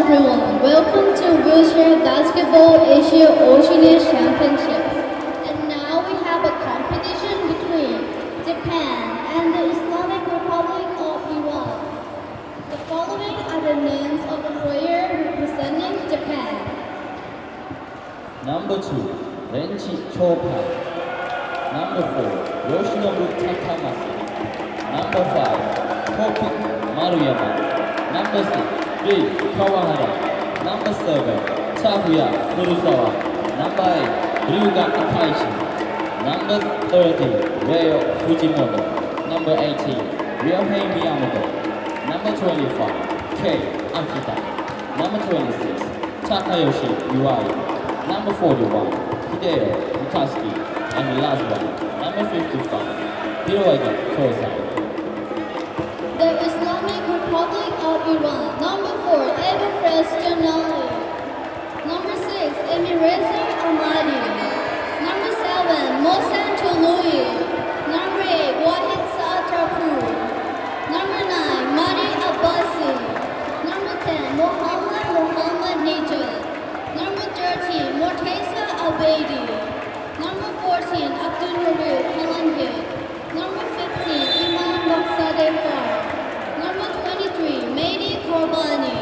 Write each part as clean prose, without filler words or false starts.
everyone. Welcome to Wheelchair Basketball Asia Oceania Championships. And now we have a competition between Japan and the Islamic Republic of Iran. The following are the names of the players representing Japan. Number 2, Renchi Chopra. Number 4, Yoshinobu Takamasa. Number 5, Koki Maruyama. Number 6, Rei Kawahara. Number 7, Takuya Furusawa. Number 8, Ryuga Akaishi. Number 30, Ryo Fujimoto. Number 18, Ryohei Miyamoto. Number 25, Kei Akita. Number 26, Takayoshi Iwai. Number 41, Hideo Mikazuki. And the last one, number 55, Hiroaki Kosai. The Islamic Republic of Iran. Number 4, Abu Fres Janali. Number 6, Emireza Ahmadi. Number 7, Mohsen Tului. Number 8, Wahid Saatarpur. Number 9, Madi Abbasi. Number 10, Muhammad Najat. Number 13, Morteza Abedi. Number 14, Abdul Nabil Kalangir. Number 15, Imam Baksadefar. Number 23, Mehdi Korbani.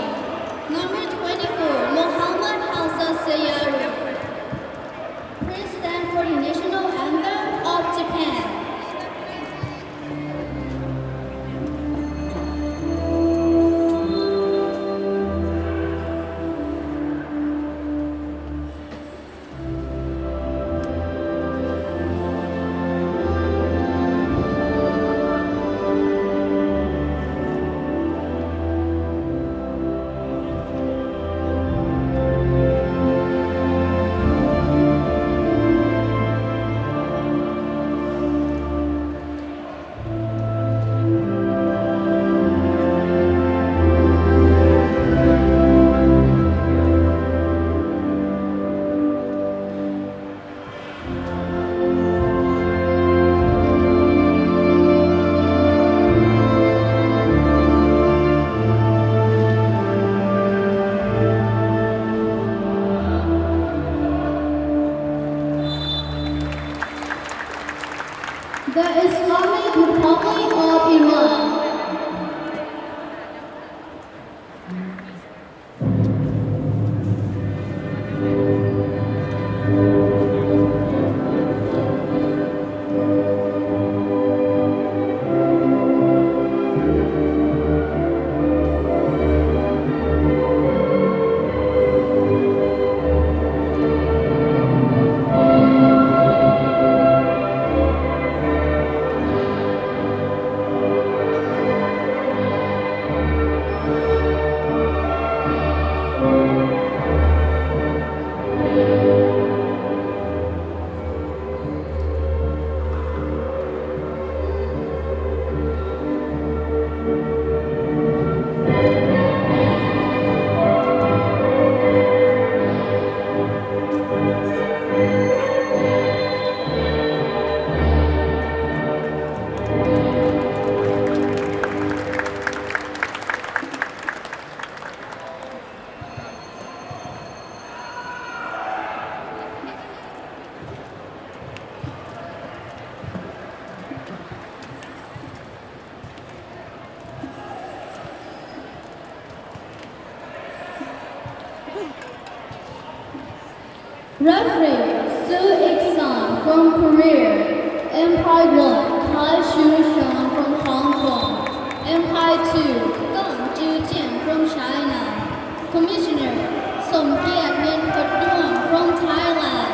Number 24, Muhammad Hassan Sayari. Please stand for the national anthem of Japan. The Islamic Republic of Iran. Referee Su Ik-san from Korea. Empire 1, Kai Shu-shan from Hong Kong. Empire 2, Gang Ju-jian from China. Commissioner Somkiat Yen Patduang from Thailand.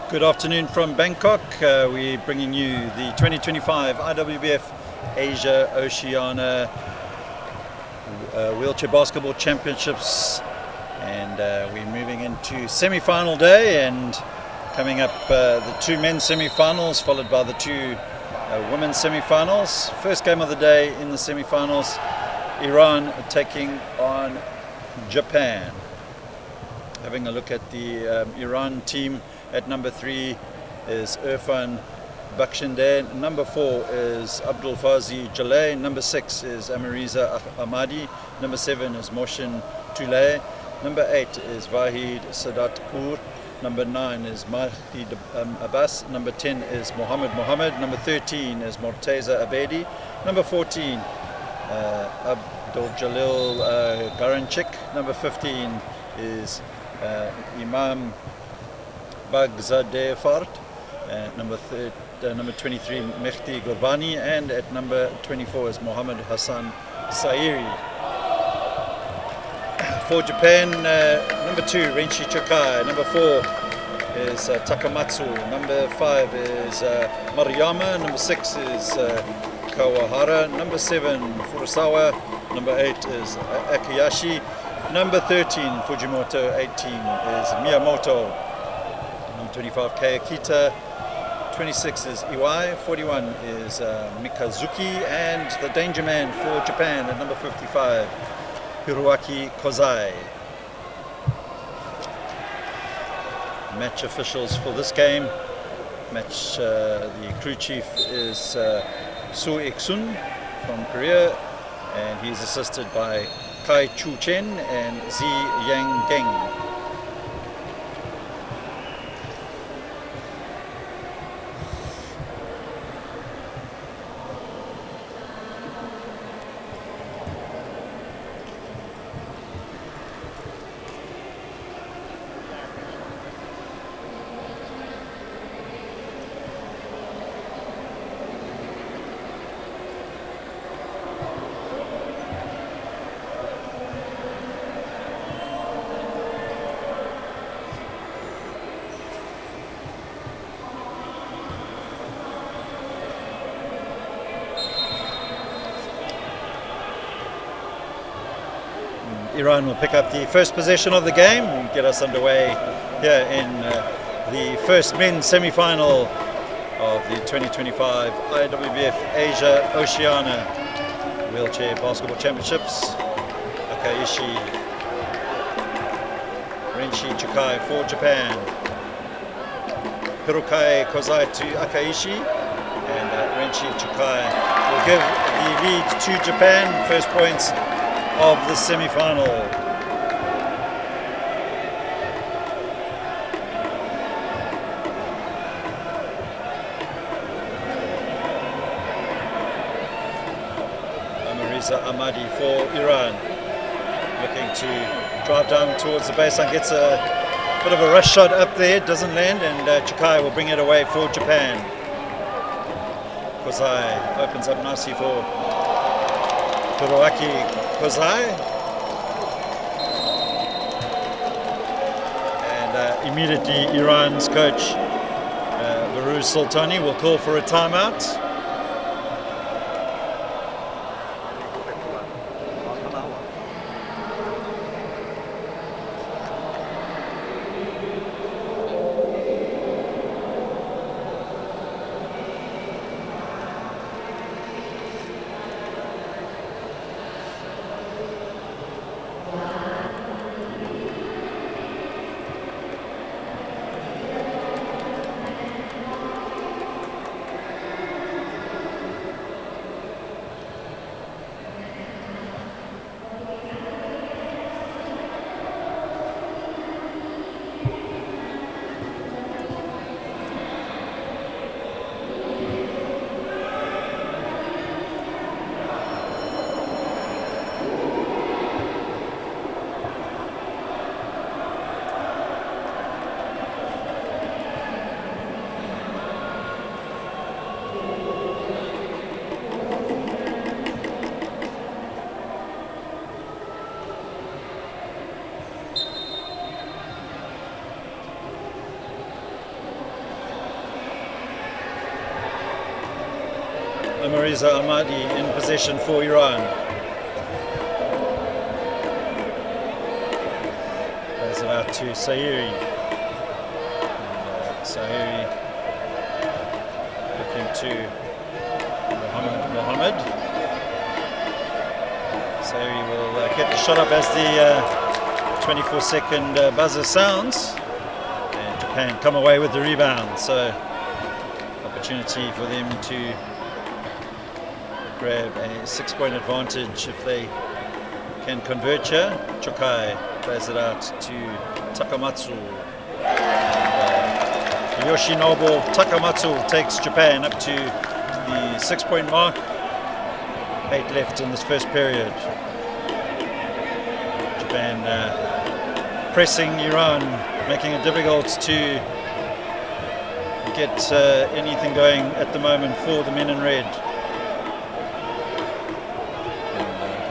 Good afternoon from Bangkok. We're bringing you the 2025 IWBF Asia Oceania Wheelchair Basketball Championships, and we're moving into semi-final day, and coming up the two men's semi-finals followed by the two women's semi-finals. First game of the day in the semi-finals, Iran taking on Japan. Having a look at the Iran team, at number 3 is Irfan Bakhshindeh. Number 4 is Abdul Fazi Jaleh. Number 6 is Amiriza Ahmadi. Number 7 is Mohsin Tuleh. Number 8 is Vahid Sadatpur. Number 9 is Mahdi Abbas. Number 10 is Mohammed Mohammed. Number 13 is Morteza Abedi. Number 14, Abdul Jalil Garanchik. Number 15 is Imam Bagzadeh Fard. Number 23, Mehdi Gurbani, and at number 24 is Mohammed Hassan Sairi. For Japan, number 2, Renshi Chokai. Number 4 is Takamatsu. Number 5 is Mariyama. Number 6 is Kawahara. Number 7, Furusawa. Number 8 is Akayashi. Number 13, Fujimoto. 18 is Miyamoto. Number 25, Kayakita. 26 is Iwai. 41 is Mikazuki. And the danger man for Japan at number 55, Hiroaki Kozai. Match officials for this game. The crew chief is Soo Ik-sun from Korea, and he's assisted by Kai Chu Chen and Zi Yang Geng. Iran will pick up the first possession of the game and get us underway here in the first men's semi-final of the 2025 IWBF Asia Oceania Wheelchair Basketball Championships. Akaishi, Renshi Chokai for Japan. Hirokai Kozai to Akaishi, and Renshi Chokai will give the lead to Japan. First points of the semi-final. Amiriza Ahmadi for Iran, looking to drive down towards the baseline, gets a bit of a rush shot up there, doesn't land, and Chokai will bring it away for Japan. Kozai opens up nicely for Hiroaki Kozai, and immediately Iran's coach Varouz Sultani will call for a timeout. Reza Ahmadi in possession for Iran. Plays it out to Sahiri. And, Sahiri looking to Mohammed. Sahiri will get the shot up as the 24-second buzzer sounds. And Japan come away with the rebound. So opportunity for them to grab a 6-point advantage if they can convert here. Chokai plays it out to Takamatsu. Yoshinobu Takamatsu takes Japan up to the 6-point mark. 8 left in this first period. Japan pressing Iran, making it difficult to get anything going at the moment for the men in red.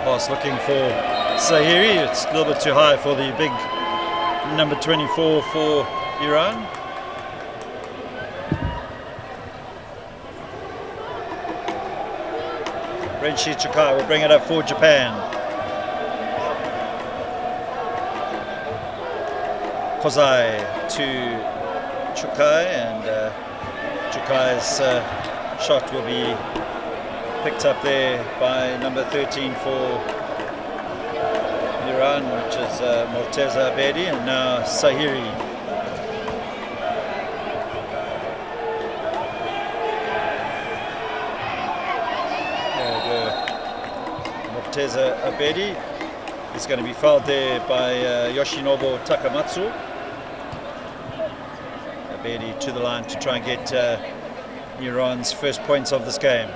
Pass looking for Sahiri. It's a little bit too high for the big number 24 for Iran. Renshi Chokai will bring it up for Japan. Kozai to Chokai, and Chokai's shot will be picked up there by number 13 for Iran, which is Morteza Abedi, and now Sahiri. Morteza Abedi is going to be fouled there by Yoshinobu Takamatsu. Abedi to the line to try and get Iran's first points of this game.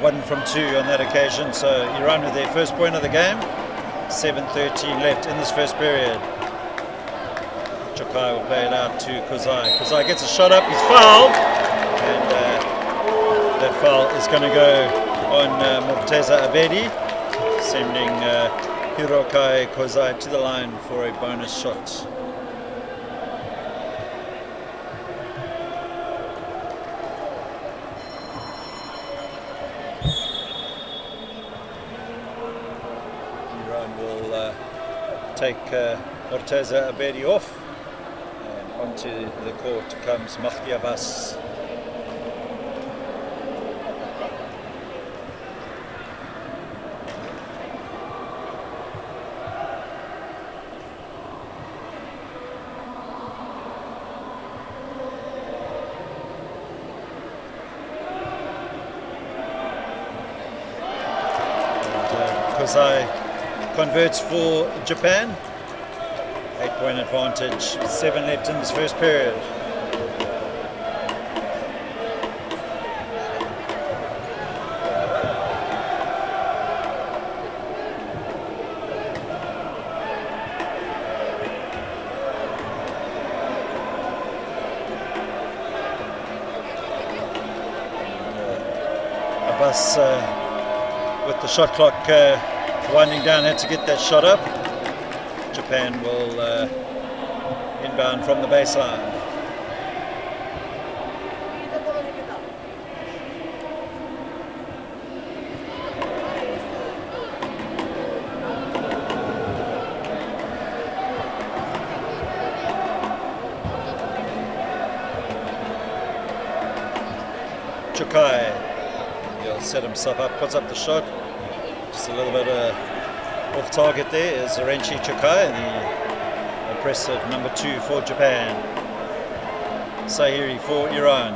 One from two on that occasion, so Iran with their first point of the game. 7:13 left in this first period. Chokai will play it out to Kozai. Kozai gets a shot up, he's fouled, and that foul is going to go on Morteza Abedi, sending Hirokai Kozai to the line for a bonus shot. Take Morteza Abedi off, and onto the court comes Mahdi Abbas. Kozai converts for Japan. 8-point advantage, 7 left in this first period. Abbas with the shot clock winding down, had to get that shot up. Japan will inbound from the baseline. Chokai, he'll set himself up, puts up the shot. Just a little bit off target there is Renshi Chokai, the impressive number 2 for Japan. Sahiri for Iran.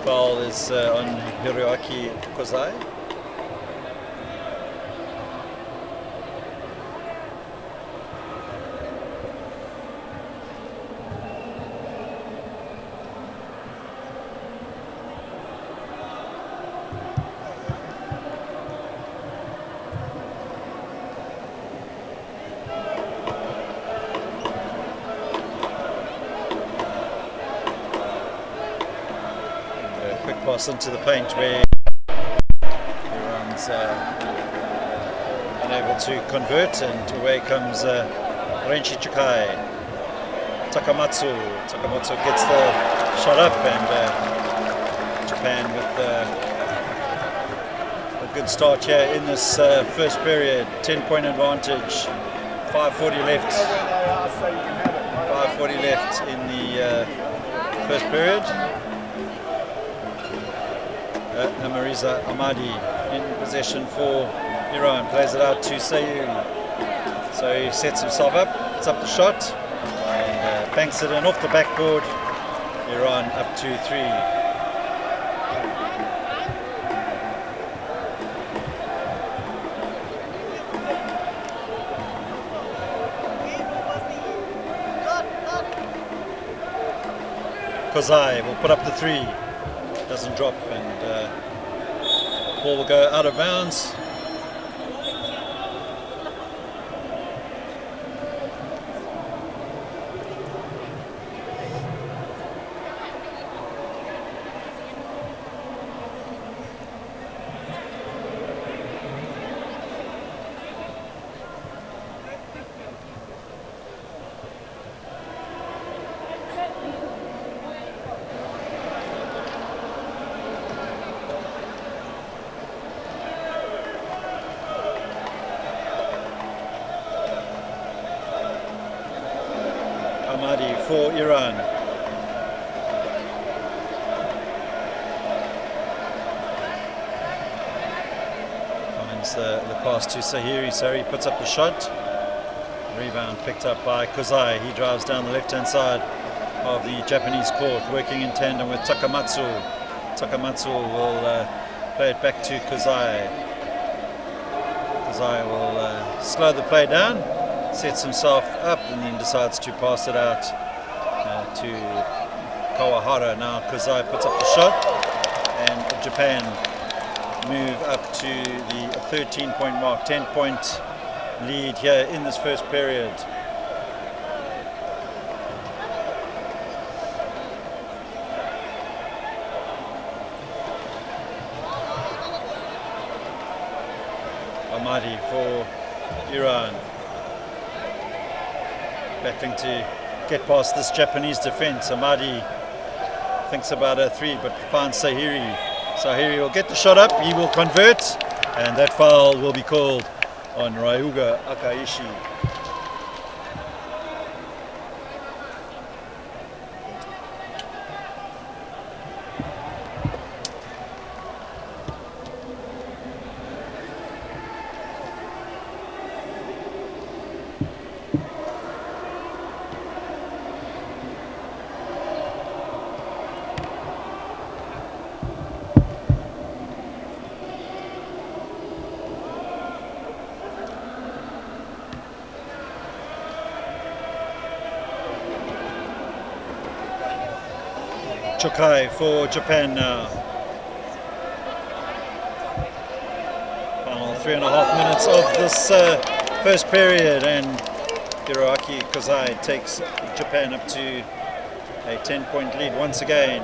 Foul is on Hiroaki Kozai. cross into the paint where Iran's unable to convert, and away comes Renchi Chaeng. Takamatsu gets the shot up, and Japan with a good start here in this first period. 10-point advantage, 5:40 left. 5:40 left in the first period. Amariza Ahmadi in possession for Iran, plays it out to Sayuri. So he sets himself up, puts up the shot, and banks it in off the backboard. Iran up to 3. Kozai will put up the 3, doesn't drop, and ball will go out of bounds. Ahmadi for Iran. Finds the pass to Sahiri. Sahiri puts up the shot. Rebound picked up by Kozai. He drives down the left-hand side of the Japanese court, working in tandem with Takamatsu. Takamatsu will play it back to Kozai. Kozai will slow the play down, sets himself up, and then decides to pass it out to Kawahara. Now Kozai puts up the shot, and Japan move up to the 13-point mark. 10-point lead here in this first period. Ahmadi for Iran, battling to get past this Japanese defense. Ahmadi thinks about a 3, but finds Sahiri. Sahiri will get the shot up, he will convert, and that foul will be called on Ryuga Akaishi. Chokai for Japan now. Final 3.5 minutes of this first period, and Hiroaki Kozai takes Japan up to a 10-point lead once again.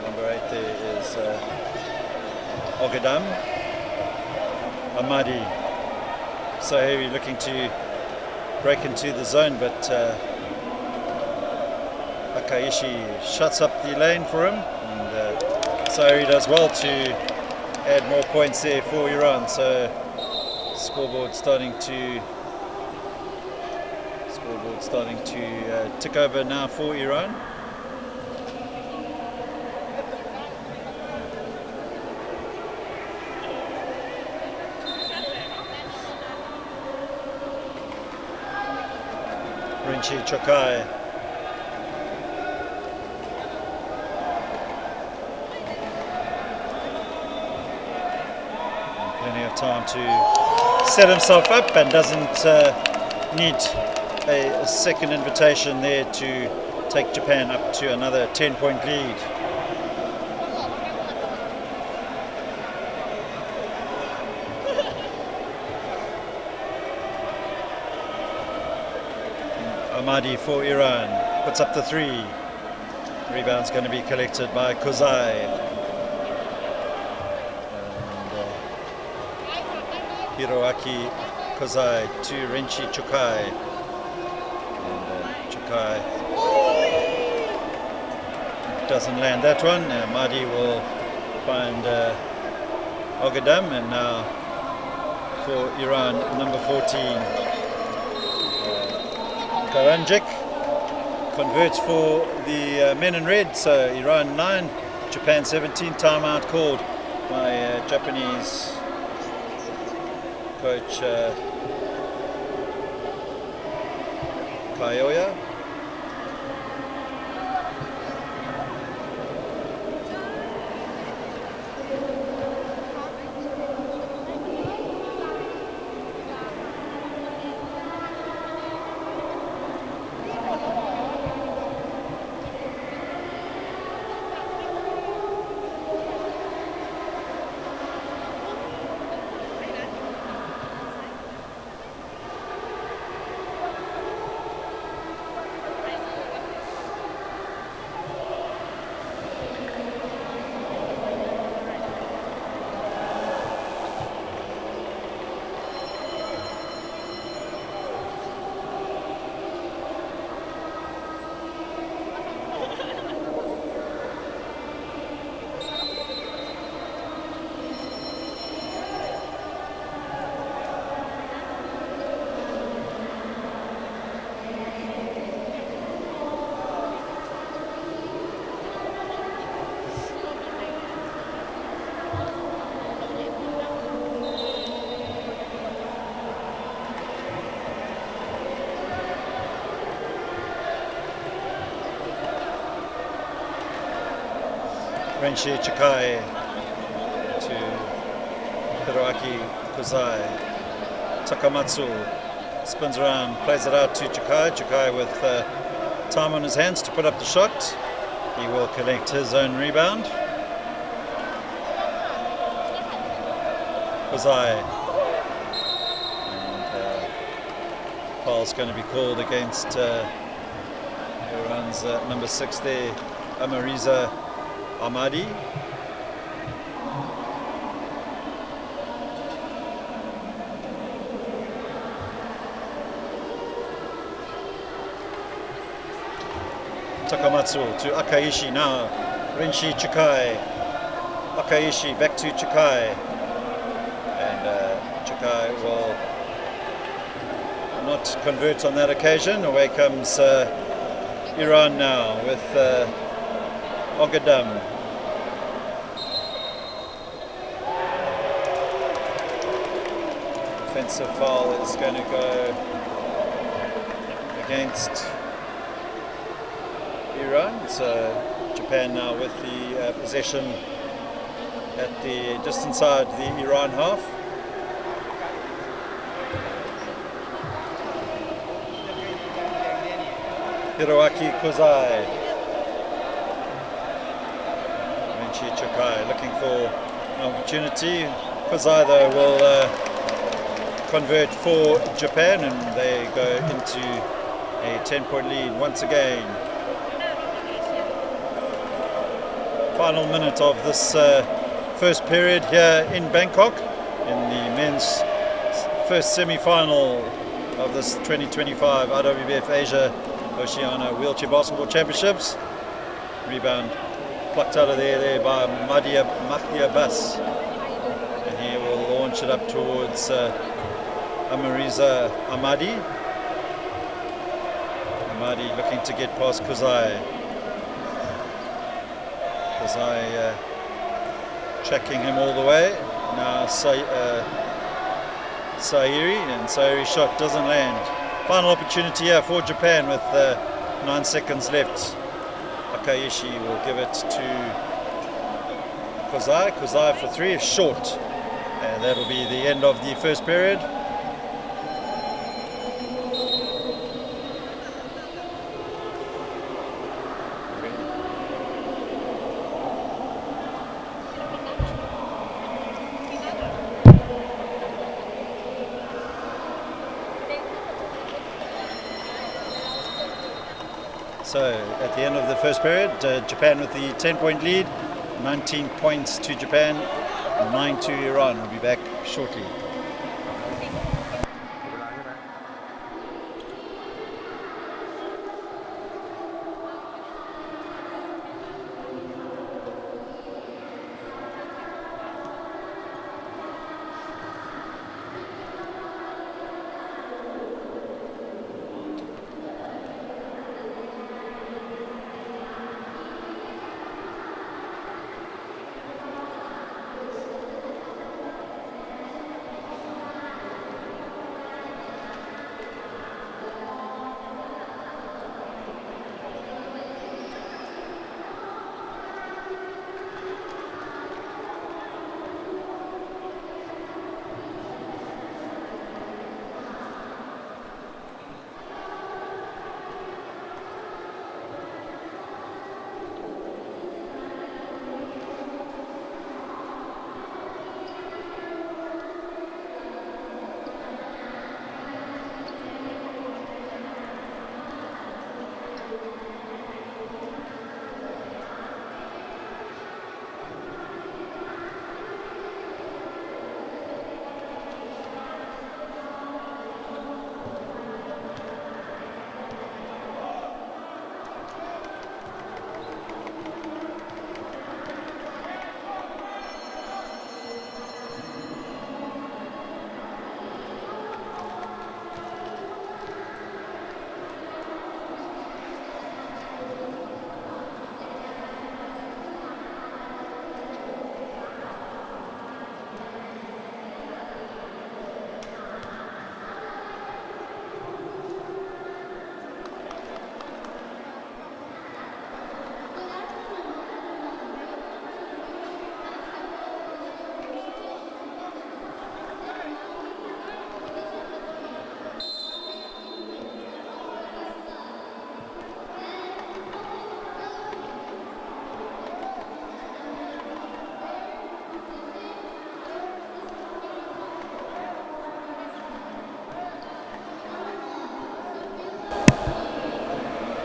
Number 8 there is Ogedam. Ahmadi. Sahiri looking to break into the zone, but Akaishi shuts up the lane for him, and Sahiri does well to add more points there for Iran. So scoreboard starting to tick over now for Iran. Rinchi Chokai. Plenty of time to set himself up, and doesn't need a second invitation there to take Japan up to another 10-point lead. Ahmadi for Iran puts up the 3. Rebound's going to be collected by Kozai. Hiroaki Kozai to Renchi Chukai. And Chukai doesn't land that one. Mahdi will find Ogadam, and now for Iran, number 14, Karanjik converts for the men in red. So Iran 9, Japan 17. Timeout called by Japanese coach Kaioya. Renshi Chukai to Hiroaki Kozai. Takamatsu spins around, plays it out to Chukai. Chukai with time on his hands to put up the shot. He will collect his own rebound. Kozai. And foul's going to be called against Iran's number 6 there, Amariza Ahmadi. Takamatsu to Akaishi now. Renshi Chukai. Akaishi back to Chukai. And Chukai will not convert on that occasion. Away comes Iran now with Ogadam. Offensive foul is going to go against Iran. So Japan now with the possession at the just inside the Iran half. Hiroaki Kozai. Renshi Chukai looking for an opportunity. Kozai though will convert for Japan, and they go into a 10-point lead once again. Final minute of this first period here in Bangkok in the men's first semi-final of this 2025 IWBF Asia Oceania Wheelchair Basketball Championships. Rebound plucked out of there by Mahdi Abbas, and he will launch it up towards Amariza Ahmadi. Ahmadi looking to get past Kozai. Kozai tracking him all the way. Now Sairi, and Sairi's shot doesn't land. Final opportunity here for Japan with 9 seconds left. Akaishi will give it to Kozai. Kozai for 3 is short, and that'll be the end of the first period. So at the end of the first period, Japan with the 10-point lead, 19 points to Japan, 9 to Iran. We'll be back shortly.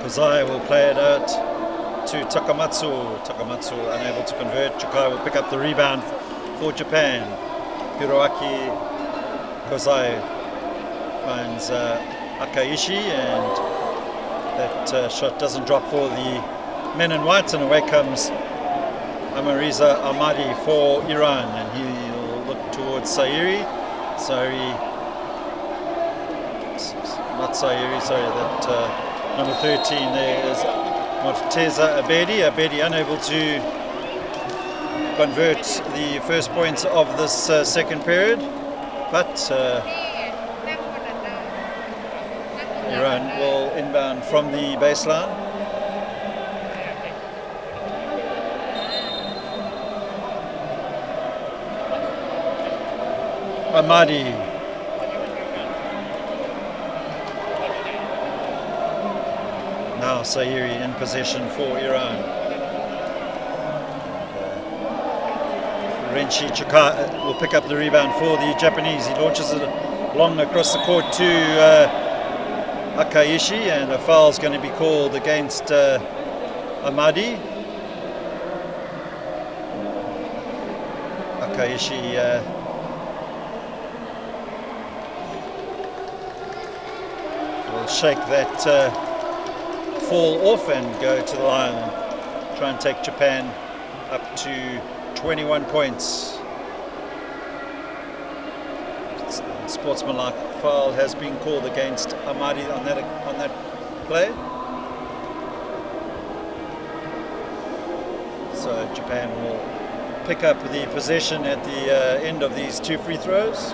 Kozai will play it out to Takamatsu. Takamatsu unable to convert. Chaeng will pick up the rebound for Japan. Hiroaki Kozai finds Akaishi, and that shot doesn't drop for the men in white, and away comes Amariza Ahmadi for Iran, and he'll look towards Sairi. Number 13 there is Morteza Abedi. Abedi unable to convert the first points of this second period, but Iran will inbound from the baseline. Ahmadi. Now Sairi in possession for Iran. Renshi Chaeng will pick up the rebound for the Japanese. He launches it long across the court to Akaishi, and a foul is going to be called against Ahmadi. Akaishi will shake that fall off and go to the line, try and take Japan up to 21 points. Sportsmanlike foul has been called against Ahmadi on that play. So Japan will pick up the possession at the end of these two free throws.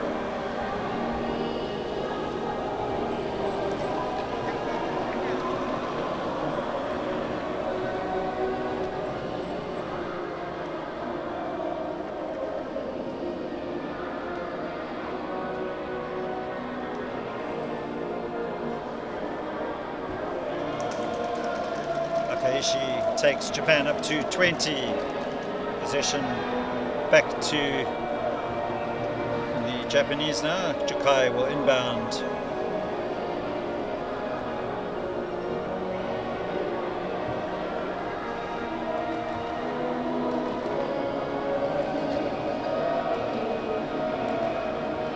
Akaishi takes Japan up to 20. Possession back to the Japanese now. Chaeng will inbound.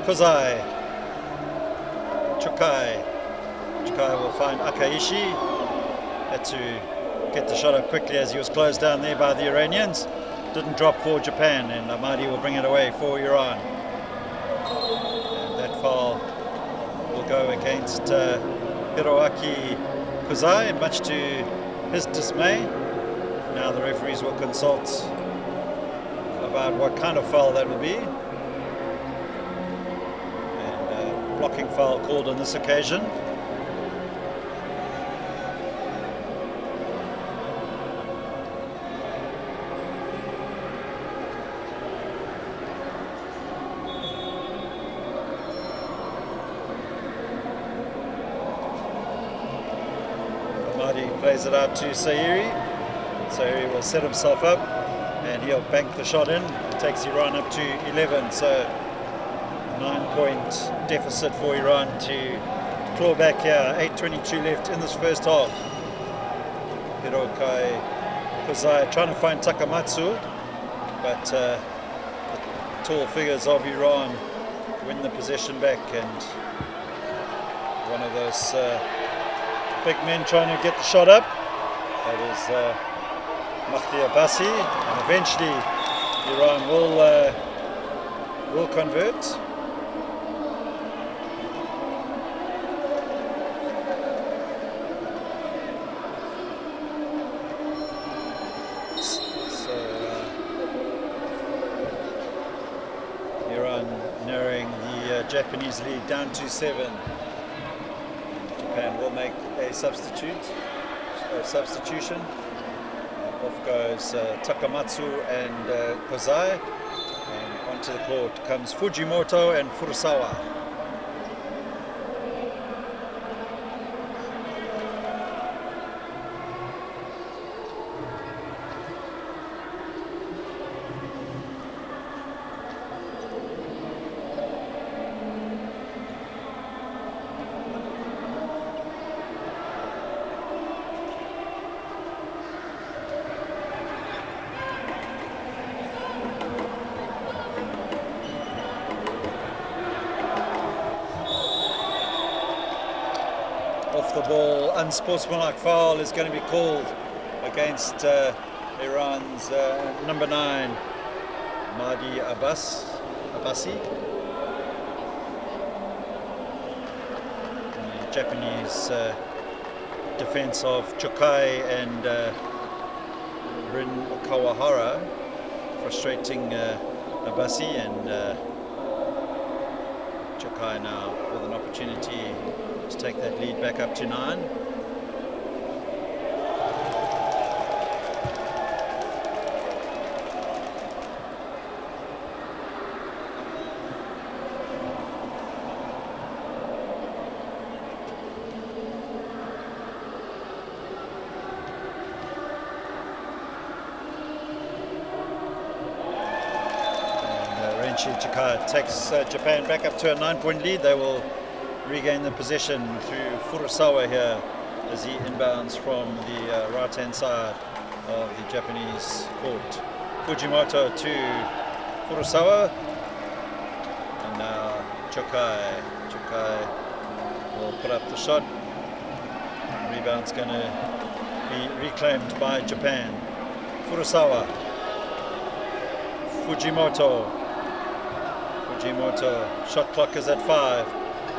Kozai. Chaeng. Chaeng will find Akaishi. Had to get the shot up quickly as he was closed down there by the Iranians. Didn't drop for Japan, and Ahmadi will bring it away for Iran. And that foul will go against Hiroaki Kozai, much to his dismay. Now the referees will consult about what kind of foul that will be. And blocking foul called on this occasion. Plays it out to Sairi. Sairi will set himself up and he'll bank the shot in. It takes Iran up to 11, so 9-point deficit for Iran to claw back here. 8:22 left in this first half. Hiroaki Kozai trying to find Takamatsu, but the tall figures of Iran win the possession back, and one of those big men trying to get the shot up. That is Mahdi Abbasi, and eventually Iran will convert. So Iran narrowing the Japanese lead down to 7. Japan will make a substitution. Off goes Takamatsu and Kozai, and onto the court comes Fujimoto and Furusawa. Off the ball, unsportsmanlike foul is going to be called against Iran's number 9, Mahdi Abbasi. The Japanese defense of Chokai and Rin Kawahara frustrating Abbasi, and Chokai now with an opportunity to take that lead back up to 9. Renshi Chikaya takes Japan back up to a 9-point lead. They will regain the possession through Furusawa here as he inbounds from the right-hand side of the Japanese court. Fujimoto to Furusawa, and now Chokai. Chokai will put up the shot. Rebound's going to be reclaimed by Japan. Furusawa. Fujimoto. Shot clock is at 5.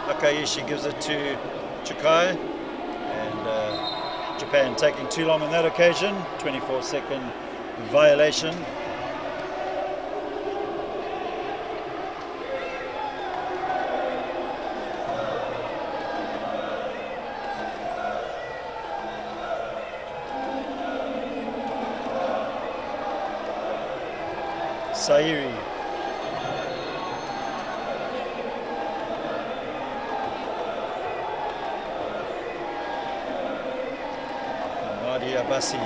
Akaishi gives it to Chokai, and Japan taking too long on that occasion. 24-second violation. Sairi. Abbasi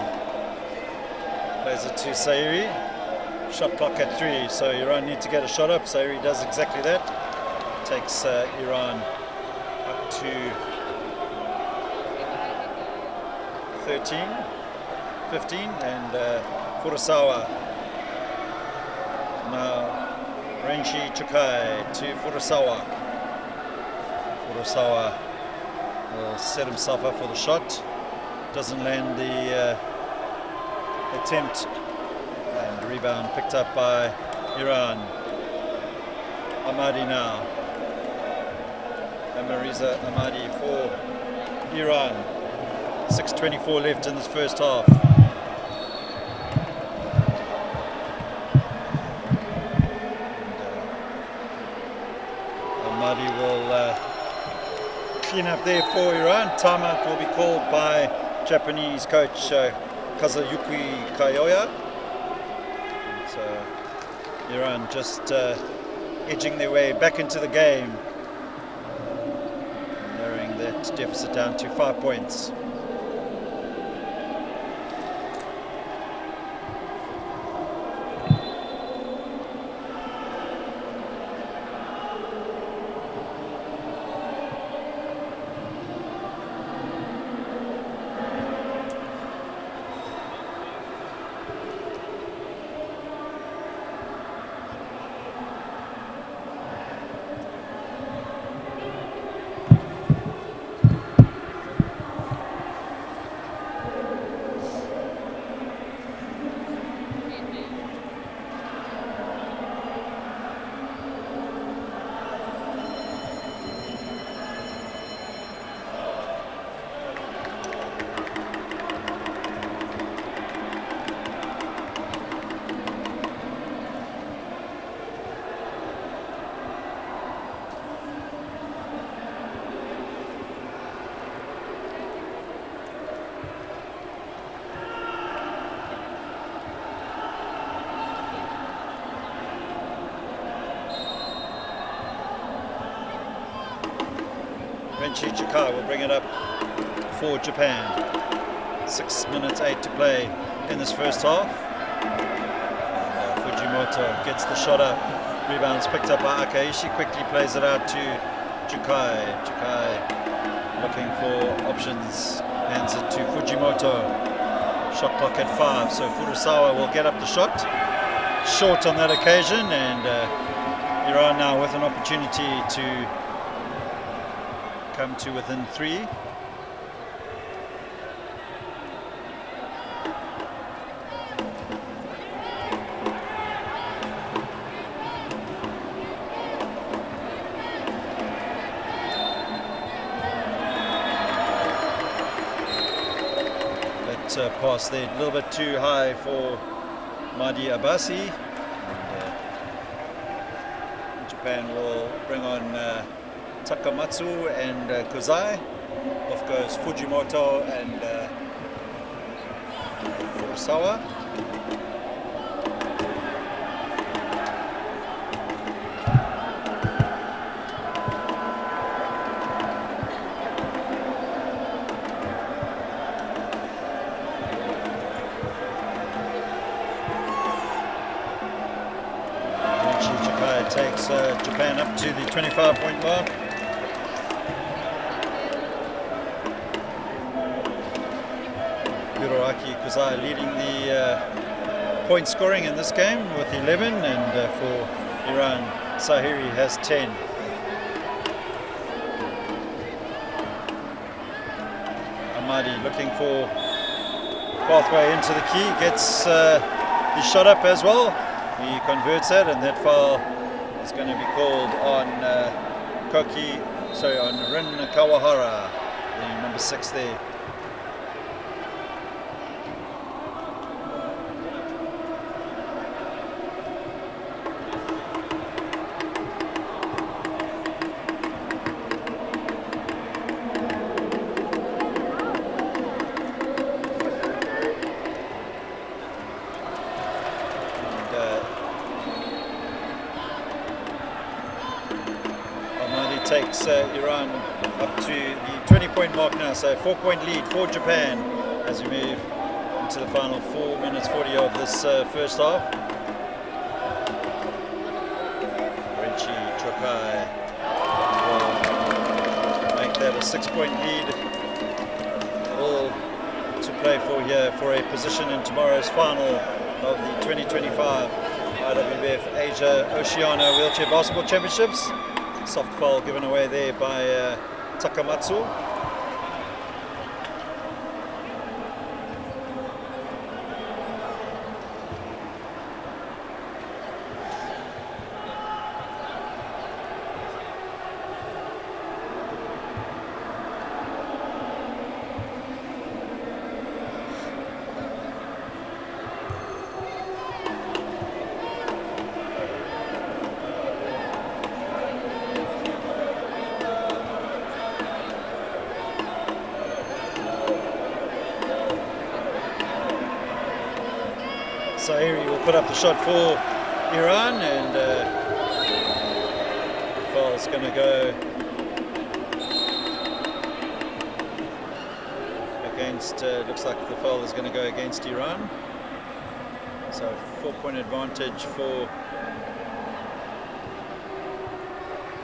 plays it to Sairi. Shot clock at 3, so Iran need to get a shot up. Sairi does exactly that. Takes Iran up to 13, 15, and Furusawa. Now Renshi Chaeng to Furusawa. Furusawa will set himself up for the shot. Doesn't land the attempt, and rebound picked up by Iran. Ahmadi now. Amariza Ahmadi for Iran. 6:24 left in this first half. Ahmadi will clean up there for Iran. Timeout will be called by Japanese coach Kazuyuki Kayoya. So Iran just edging their way back into the game, narrowing that deficit down to 5 points. Renshi Chaeng will bring it up for Japan. 6 minutes 8 to play in this first half. And, Fujimoto gets the shot up. Rebounds picked up by Akaishi. Quickly plays it out to Chaeng. Chaeng looking for options. Hands it to Fujimoto. Shot clock at 5. So Furusawa will get up the shot. Short on that occasion, and Iran now with an opportunity to come to within 3. That pass there a little bit too high for Mahdi Abbasi. And, Japan will bring on Takamatsu and Kozai. Off goes Fujimoto and Furusawa. Chaeng takes Japan up to the 25-point mark. Hiroaki Kozai leading the point scoring in this game with 11, and for Iran, Sahiri has 10. Ahmadi looking for pathway into the key, gets his shot up as well. He converts it, and that foul is going to be called on on Rin Kawahara, the number 6 there. Takes Iran up to the 20-point mark now, so 4-point lead for Japan as we move into the final 4 minutes 40 of this first half. Renshi Chaeng will make that a 6-point lead. All to play for here for a position in tomorrow's final of the 2025 IWBF Asia Oceania Wheelchair Basketball Championships. Soft foul given away there by Takamatsu. Sahiri will put up the shot for Iran, and the foul's going to go against, looks like the foul is going to go against Iran. So 4-point advantage for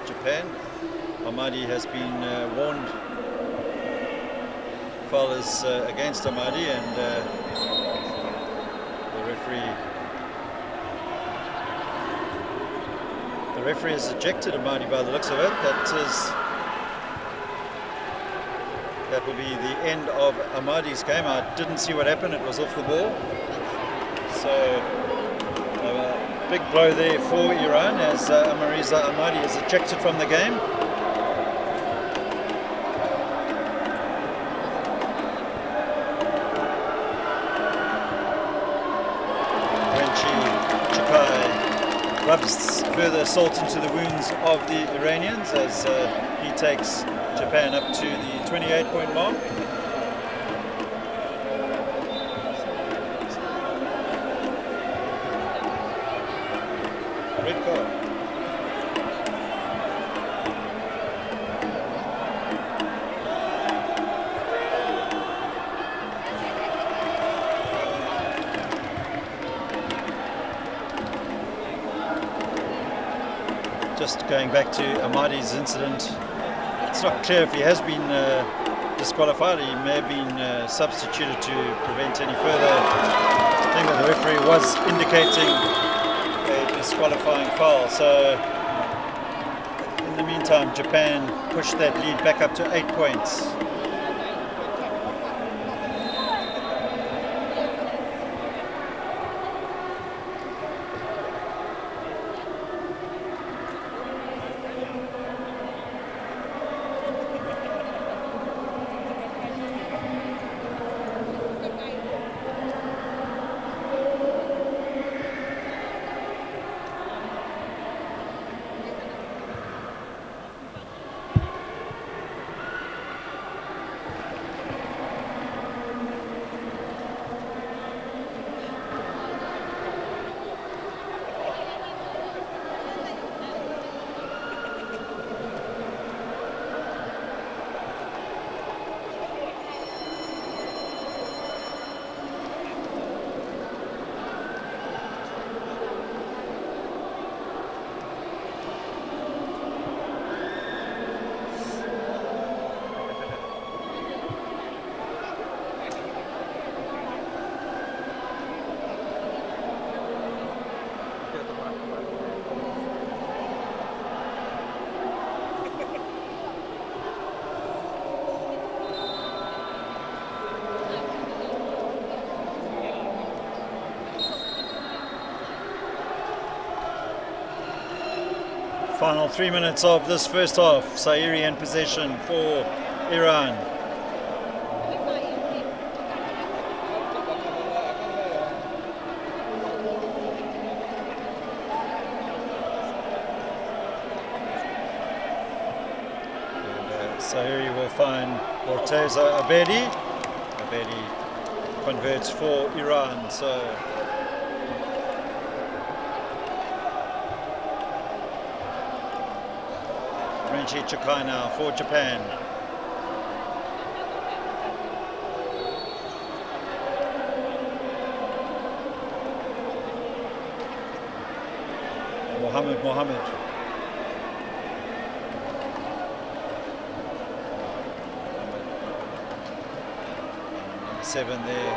Japan. Ahmadi has been warned. Foul is against Ahmadi, and the referee has ejected Ahmadi by the looks of it. That will be the end of Ahmadi's game. I didn't see what happened, it was off the ball. So a big blow there for Iran as Amariza Ahmadi is ejected from the game. Rubs further salt into the wounds of the Iranians as he takes Japan up to the 28-point mark. Red card. Just going back to Ahmadi's incident, it's not clear if he has been disqualified. He may have been substituted to prevent any further. I think that the referee was indicating a disqualifying foul. So in the meantime, Japan pushed that lead back up to 8 points. Final 3 minutes of this first half. Sahiri in possession for Iran. And Sahiri will find Morteza Abedi. Abedi converts for Iran. So Chaeng now for Japan. Mohammed. Number 7 there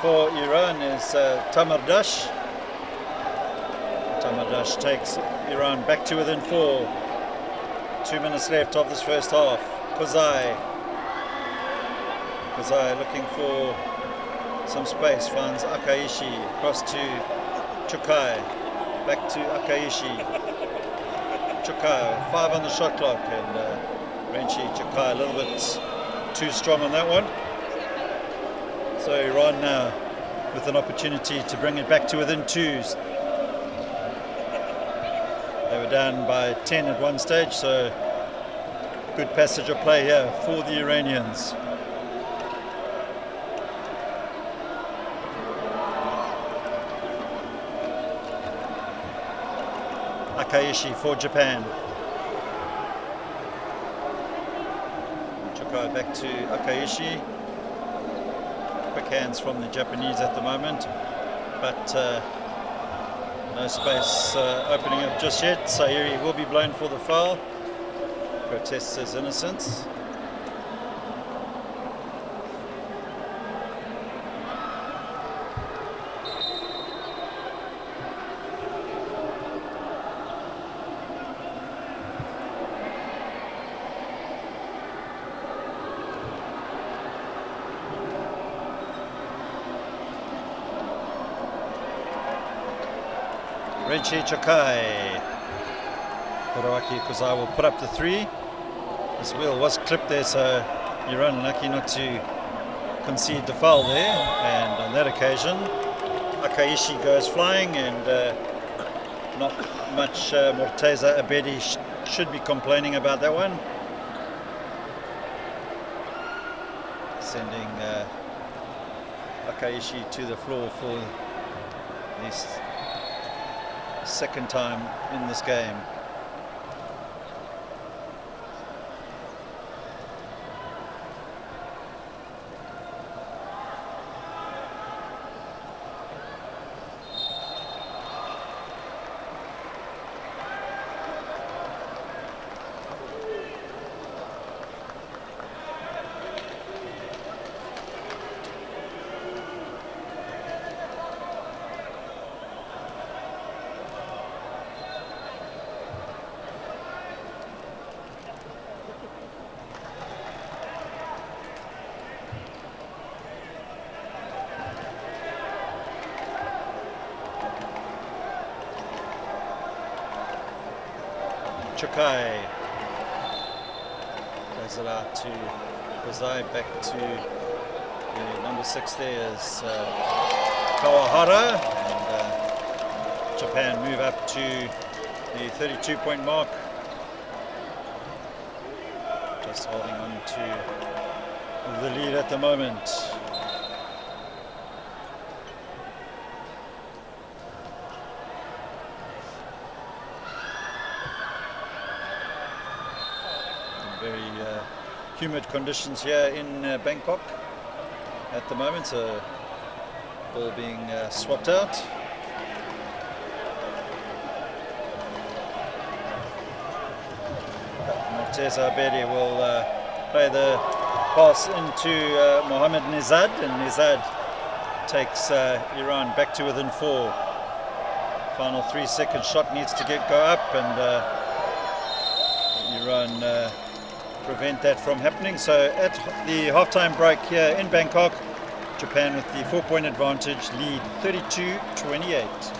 for Iran is Tamardash. Josh takes Iran back to within 4. 2 minutes left of this first half. Kozai looking for some space, finds Akaishi, across to Chukai, back to Akaishi. Chukai, 5 on the shot clock, and Renchi Chukai a little bit too strong on that one. So Iran now with an opportunity to bring it back to within 2s. They were down by 10 at one stage, so good passage of play here for the Iranians. Akaishi for Japan. Chukai back to Akaishi. Quick hands from the Japanese at the moment, but no space opening up just yet. Sairi will be blown for the foul. Protests his innocence. Renchi Chakai. Hiroaki Kozai will put up the 3. This wheel was clipped there, so Iran lucky not to concede the foul there. And on that occasion, Akaishi goes flying, and not much Morteza Abedi should be complaining about that one. Sending Akaishi to the floor for this second time in this game. Chaeng plays it out to Kozai, back to the number 6 there is Kawahara, and Japan move up to the 32-point mark, just holding on to the lead at the moment. Very humid conditions here in Bangkok at the moment, so ball being swapped out. Morteza Abedi will play the pass into Mohammad Nizad, and Nizad takes Iran back to within 4. Final 3-second shot needs to go up, and Iran prevent that from happening. So at the halftime break here in Bangkok, Japan with the 4-point advantage, lead 32-28.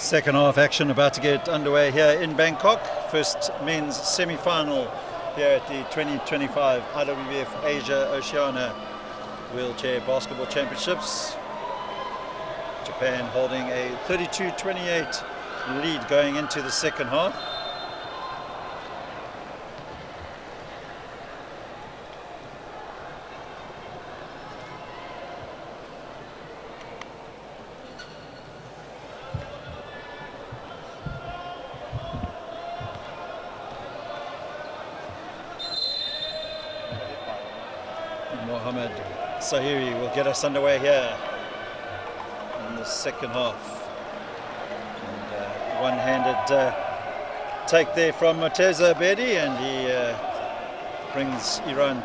Second half action about to get underway here in Bangkok. First men's semi-final here at the 2025 IWBF Asia Oceania Wheelchair Basketball Championships. Japan holding a 32-28 lead going into the second half. Mohammed Sahiri will get us underway here in the second half. And one-handed take there from Murtaza Abedi, and he brings Iran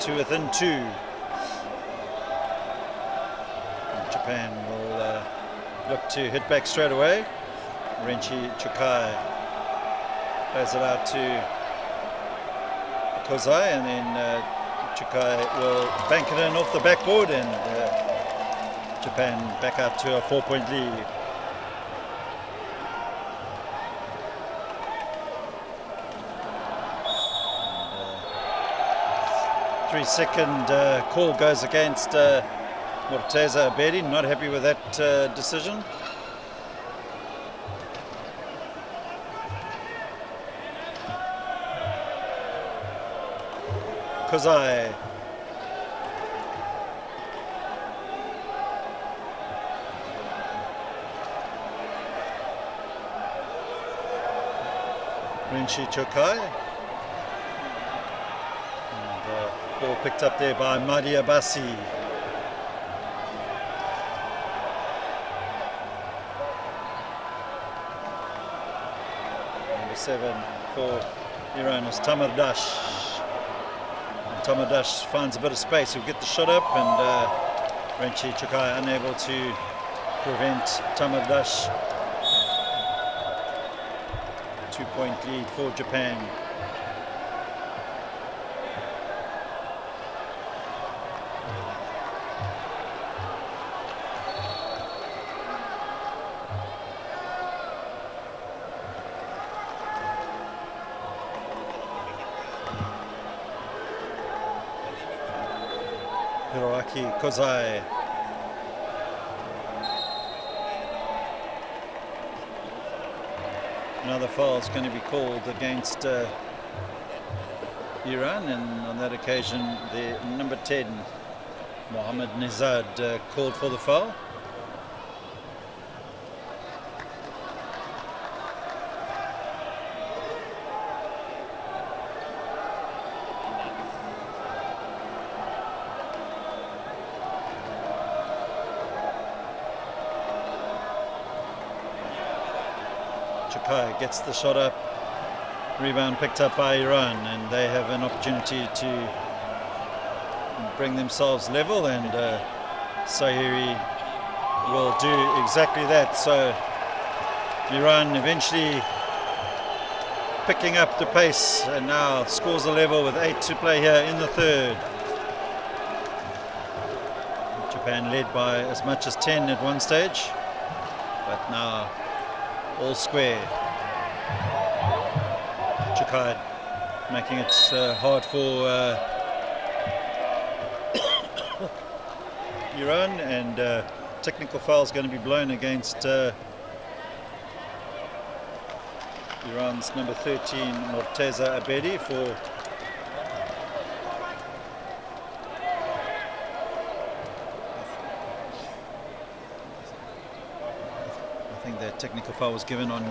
to within two. And Japan will look to hit back straight away. Renchi Chukai plays it out to Kozai, and then Chukai will bank it in off the backboard, and Japan back out to a 4-point lead. And, 3-second call goes against Murtaza Abedi. Not happy with that decision. Kozai. Renchi Chokai. And ball picked up there by Mahdi Abbasi. Number 7 for Iran is Tamardash. Tamardash finds a bit of space. He'll get the shot up, and Renchi Chukai unable to prevent Tamardash. 2-point lead for Japan. Hiroaki Kozai. Another foul is going to be called against Iran, and on that occasion the number 10, Mohammad Nizad, called for the foul. Chukai gets the shot up, rebound picked up by Iran, and they have an opportunity to bring themselves level, and Sahiri will do exactly that. So Iran eventually picking up the pace, and now scores a level with 8 to play here in the third. Japan led by as much as 10 at one stage, but now all square. Chukai making it hard for Iran, and technical foul is going to be blown against Iran's number 13, Murtaza Abedi, for that technical foul was given on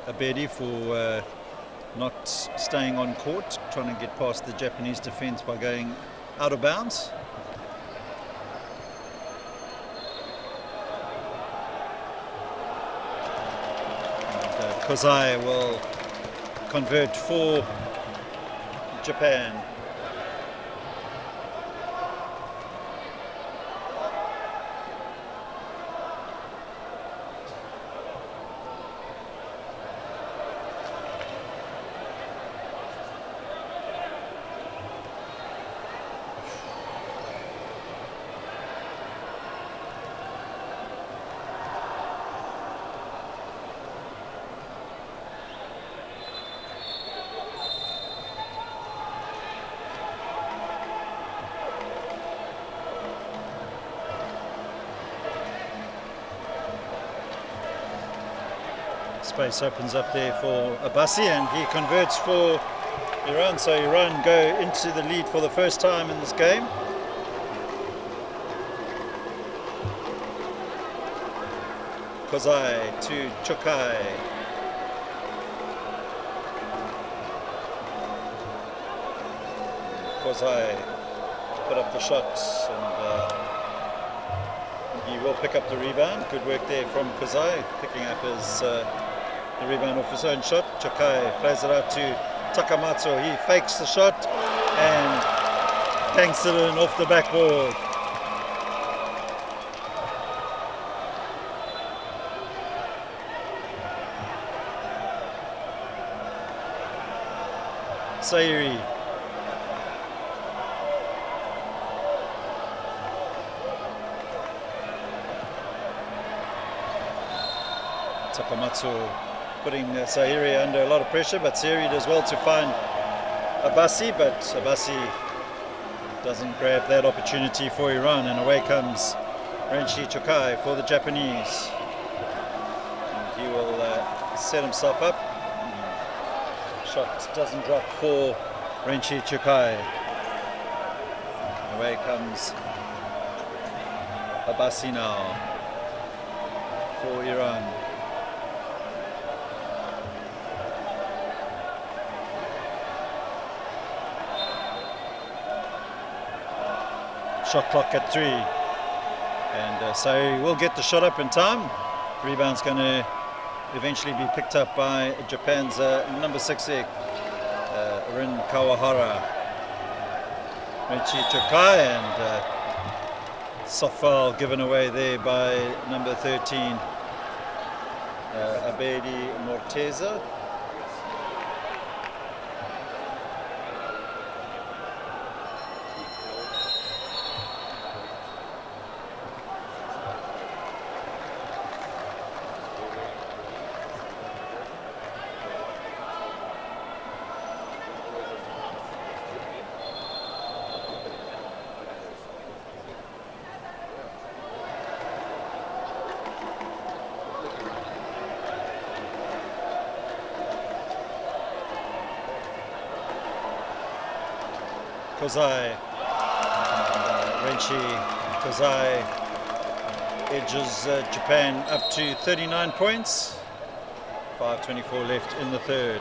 Abedi for not staying on court, trying to get past the Japanese defense by going out of bounds. And Kozai will convert for Japan. space opens up there for Abbasi, and he converts for Iran. So Iran go into the lead for the first time in this game. Kozai to Chokai. Kozai put up the shots, and he will pick up the rebound. Good work there from Kozai, picking up his the rebound off his own shot. Chokai plays it out to Takamatsu. He fakes the shot and tanks it in off the backboard. Sayuri. Takamatsu putting Sayuri under a lot of pressure, but Sayuri does well to find Abbasi, but Abbasi doesn't grab that opportunity for Iran, and away comes Renshi Chokai for the Japanese. And he will set himself up. Shot doesn't drop for Renshi Chokai. Away comes Abbasi now for Iran. Shot clock at 3, and Sayuri will get the shot up in time. Rebound's going to eventually be picked up by Japan's number 6 egg, Rin Kawahara. Renshi Chokai, and soft foul given away there by number 13, Abedi Morteza. Kozai, Renshi Kozai edges Japan up to 39 points. 5:24 left in the third.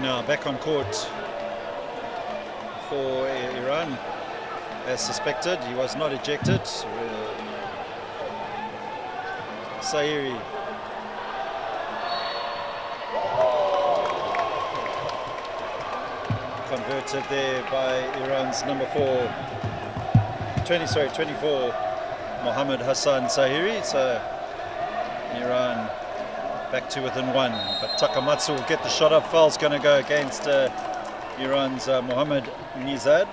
Now back on court for Iran, as suspected. He was not ejected. Sayuri. Converted there by Iran's number 24, Mohammad Hassan Sayuri. So Iran back to within 1, but Takamatsu will get the shot up. Foul's going to go against Iran's Mohammad Nizad.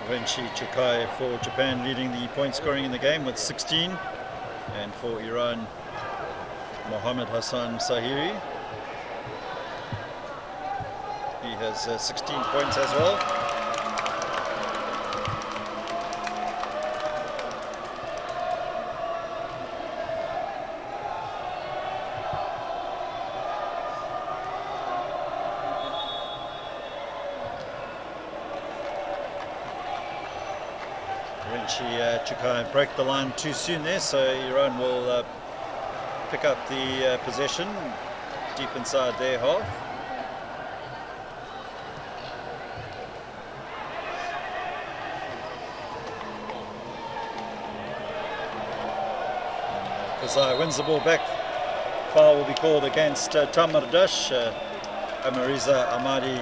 Renshi Chokai for Japan leading the point scoring in the game with 16, and for Iran, Mohammad Hassan Sayuri. He has 16 points as well. Renshi Chokai broke the line too soon there, so Iran will pick up the possession deep inside their half. Kozai wins the ball back. Foul will be called against Tamardash. Amariza Ahmadi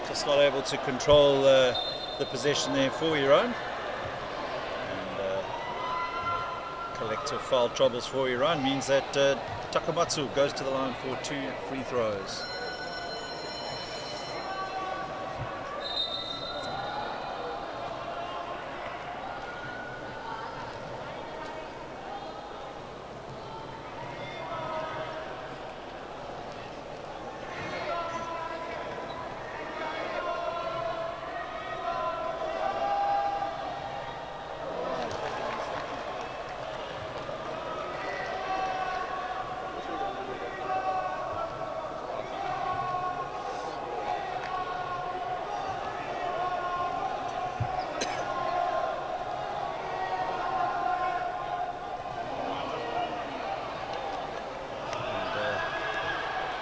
just not able to control the possession there for Iran. And Collective foul troubles for Iran means that Takamatsu goes to the line for 2 free throws.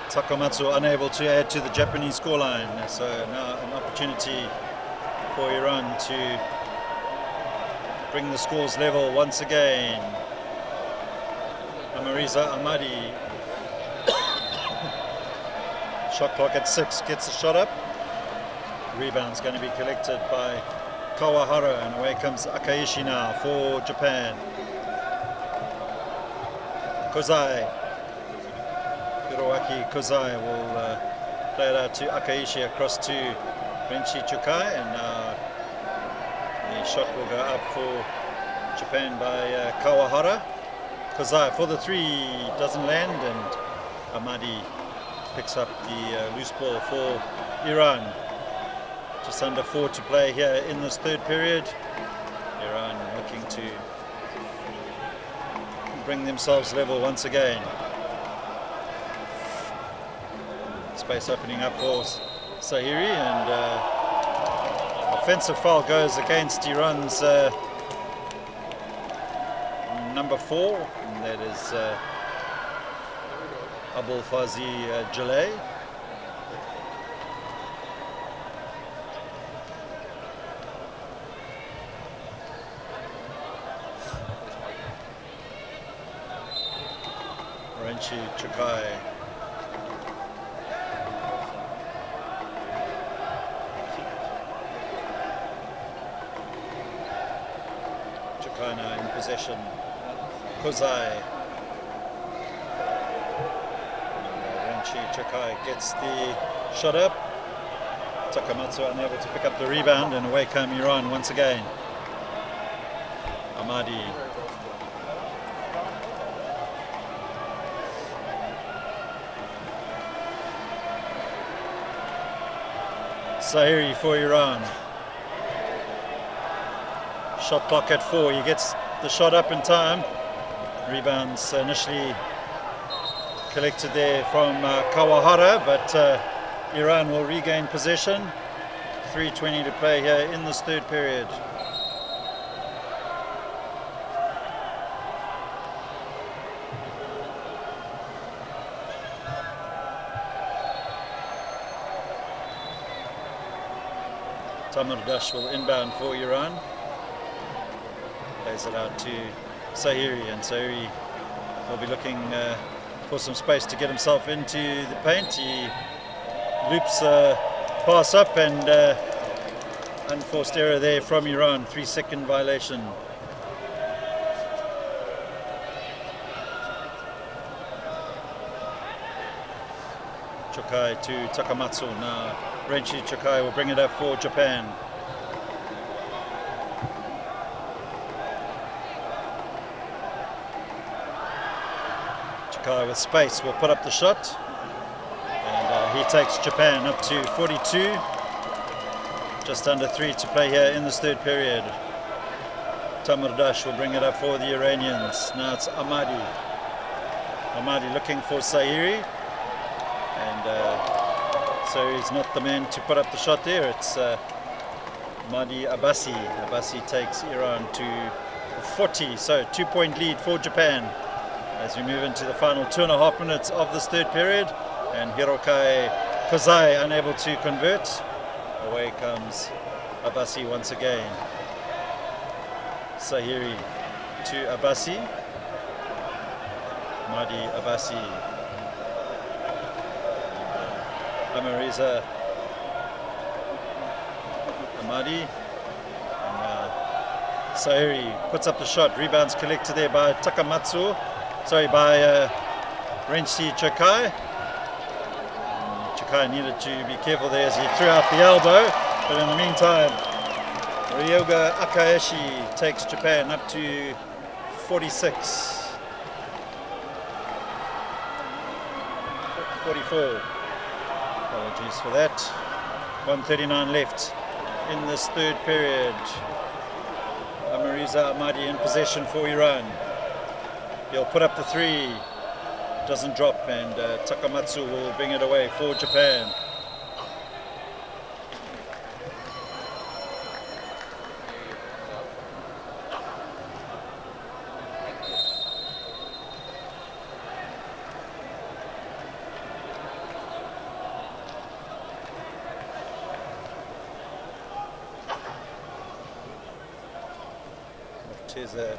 Takamatsu unable to add to the Japanese scoreline, so now an opportunity for Iran to bring the scores level once again. Amariza Ahmadi, shot clock at 6, gets the shot up. Rebound's going to be collected by Kawahara, and away comes Akaishi now for Japan. Kozai. Hiroaki Kozai will play it out to Akaishi across to Renchi Chukai, and the shot will go up for Japan by Kawahara. Kozai for the 3 doesn't land, and Ahmadi picks up the loose ball for Iran. Just under 4 to play here in this third period. Iran looking to bring themselves level once again. Space opening up for Sahiri, and offensive foul goes against Iran's number 4, and that is Abul Fazi Jaleh. Renchi Chukai. Now in possession, Kozai. Renchi Chukai gets the shot up. Takamatsu unable to pick up the rebound, and away come Iran once again. Ahmadi. Sahiri for Iran. Shot clock at 4. He gets the shot up in time. Rebounds initially collected there from Kawahara, but Iran will regain possession. 3:20 to play here in this third period. Tamardash will inbound for Iran. Plays it out to Sahiri, and Sahiri will be looking for some space to get himself into the paint. He loops pass up, and unforced error there from Iran, 3-second violation. Chukai to Takamatsu. Now Renchi Chukai will bring it up for Japan. With space will put up the shot, and he takes Japan up to 42. Just under 3 to play here in this third period. Tamardash will bring it up for the Iranians. Now it's Ahmadi. Ahmadi looking for Sahiri, and Sahiri's not the man to put up the shot there. It's Mahdi Abbasi. Abbasi takes Iran to 40, so 2-point lead for Japan as we move into the final 2.5 minutes of this third period, and Hirokai Kozai unable to convert. Away comes Abbasi once again. Sahiri to Abbasi. Mahdi Abbasi. Amariza Ahmadi. And Sairi puts up the shot, rebounds collected there by by Renchi Chaeng. Chaeng needed to be careful there as he threw out the elbow, but in the meantime, Ryoga Akaeshi takes Japan up to 46. 44. Apologies for that. 1:39 left in this third period. Amariza Ahmadi in possession for Iran. He'll put up the three. Doesn't drop, and Takamatsu will bring it away for Japan.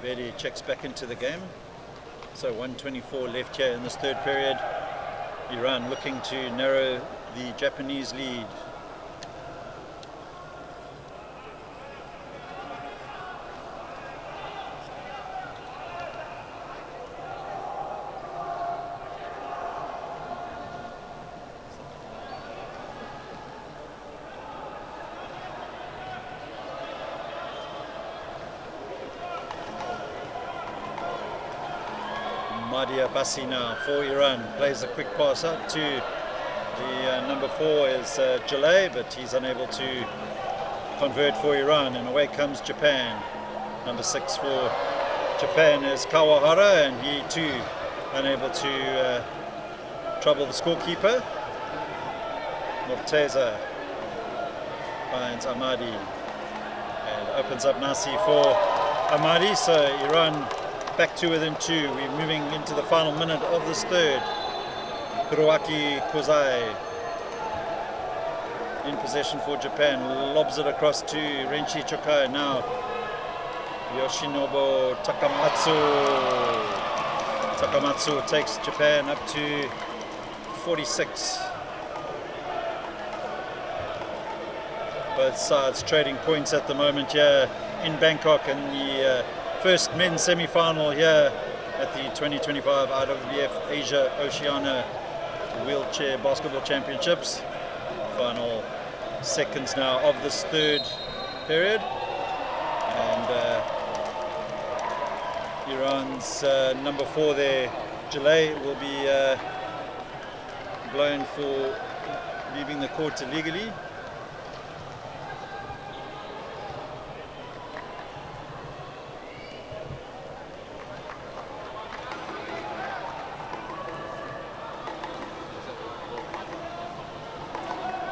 Vedi checks back into the game. So 1:24 left here in this third period. Iran looking to narrow the Japanese lead. Madia Bassi now for Iran, plays a quick pass out to the number 4 is Jalay, but he's unable to convert for Iran, and away comes Japan. Number 6 for Japan is Kawahara, and he too unable to trouble the scorekeeper. Morteza finds Ahmadi and opens up Nasi for Ahmadi, so Iran back to within 2. We're moving into the final minute of this third. Hiroaki Kozai in possession for Japan, lobs it across to Renchi Chokai. Now Yoshinobu Takamatsu takes Japan up to 46. Both sides trading points at the moment here in Bangkok in the first men's semi-final here at the 2025 IWBF Asia Oceania Wheelchair Basketball Championships. Final seconds now of this third period, and Iran's number 4 there, Jalay, will be blown for leaving the court illegally.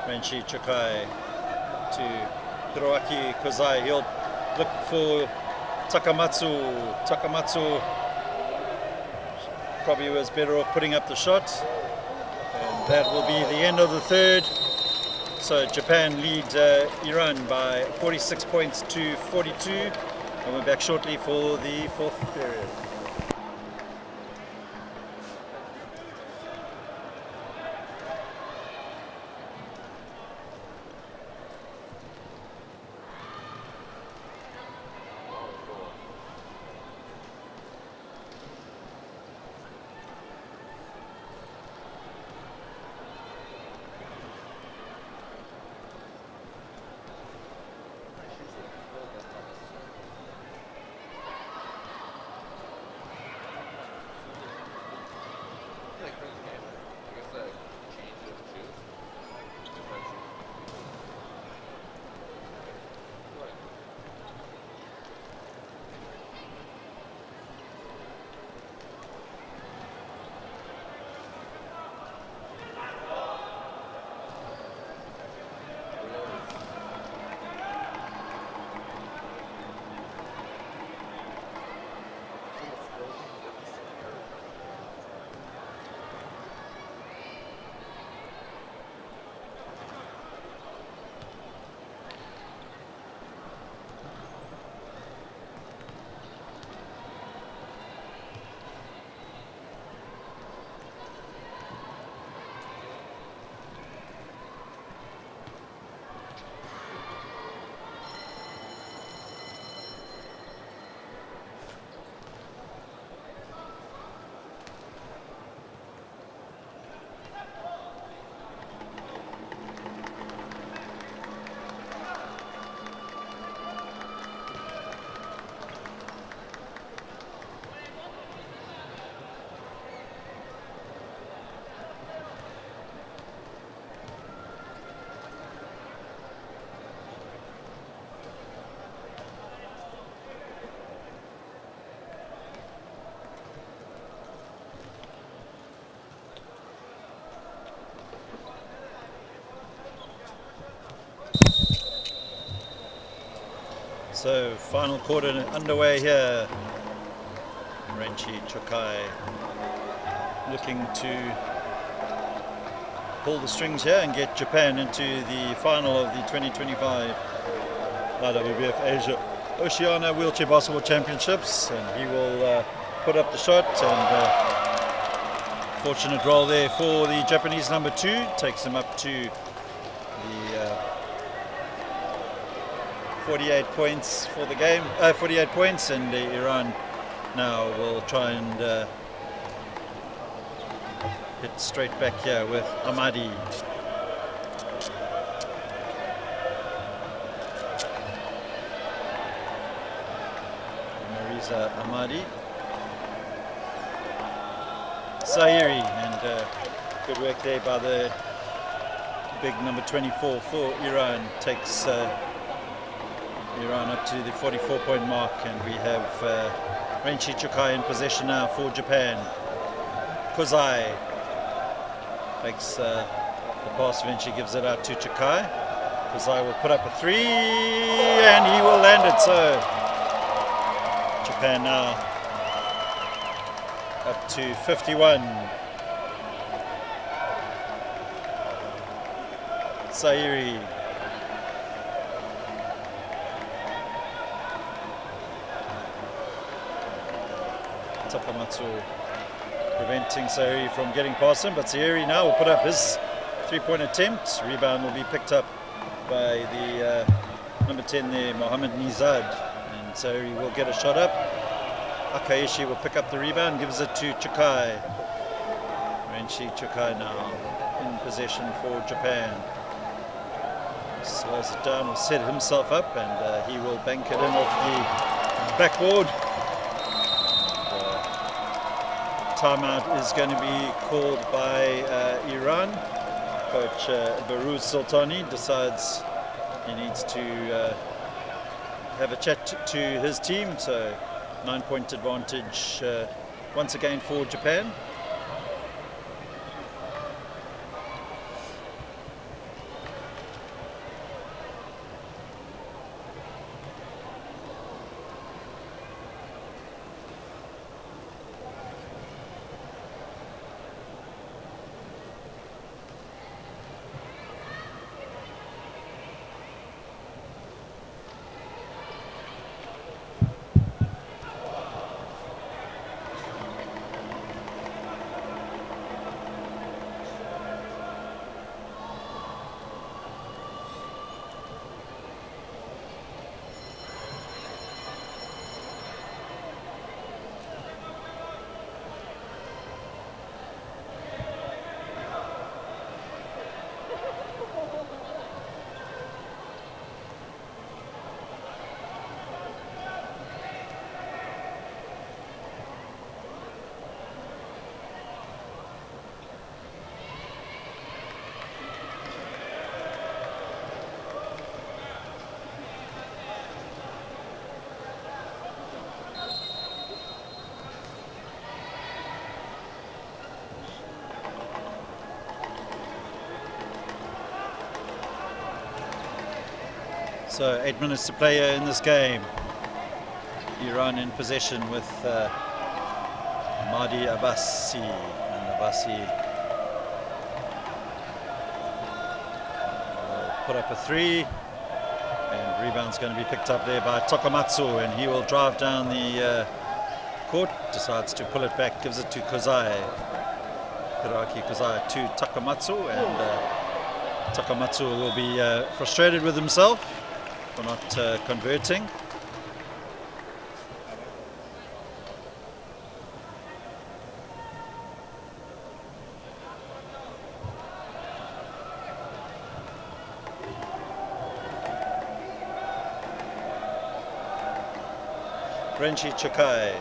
Renchi Chokai to Hiroaki Kozai. He'll look for Takamatsu. Takamatsu probably was better off putting up the shot. And that will be the end of the third. So Japan lead Iran by 46 points to 42. And we're back shortly for the fourth period. So final quarter underway here. Renchi Chokai looking to pull the strings here and get Japan into the final of the 2025 IWBF Asia Oceania Wheelchair Basketball Championships, and he will put up the shot, and fortunate roll there for the Japanese number 2, takes him up to the 48 points for the game, 48 points, and Iran now will try and hit straight back here with Ahmadi. Mariza Ahmadi. Zahiri, and good work there by the big number 24 for Iran, takes Iran up to the 44-point mark, and we have Renchi Chokai in possession now for Japan. Kozai takes the pass, eventually gives it out to Chokai. Kozai will put up a 3, and he will land it. So Japan now up to 51. Zahiri. Takamatsu preventing Zahiri from getting past him, but Zahiri now will put up his 3-point attempt. Rebound will be picked up by the number 10 there, Mohammad Nizad, and Zahiri will get a shot up. Akaishi will pick up the rebound, gives it to Chokai. Renchi Chokai now in possession for Japan. Slows it down, will set himself up, and he will bank it in off the backboard. Timeout is going to be called by Iran. Coach Baruz Sultani decides he needs to have a chat to his team. So 9-point advantage once again for Japan. So 8 minutes to play in this game. Iran in possession with Mahdi Abbasi, and Abbasi will put up a 3, and rebound's going to be picked up there by Takamatsu, and he will drive down the court, decides to pull it back, gives it to Kozai. Hiraki Kozai to Takamatsu, and Takamatsu will be frustrated with himself for not converting. Renchi Chokai.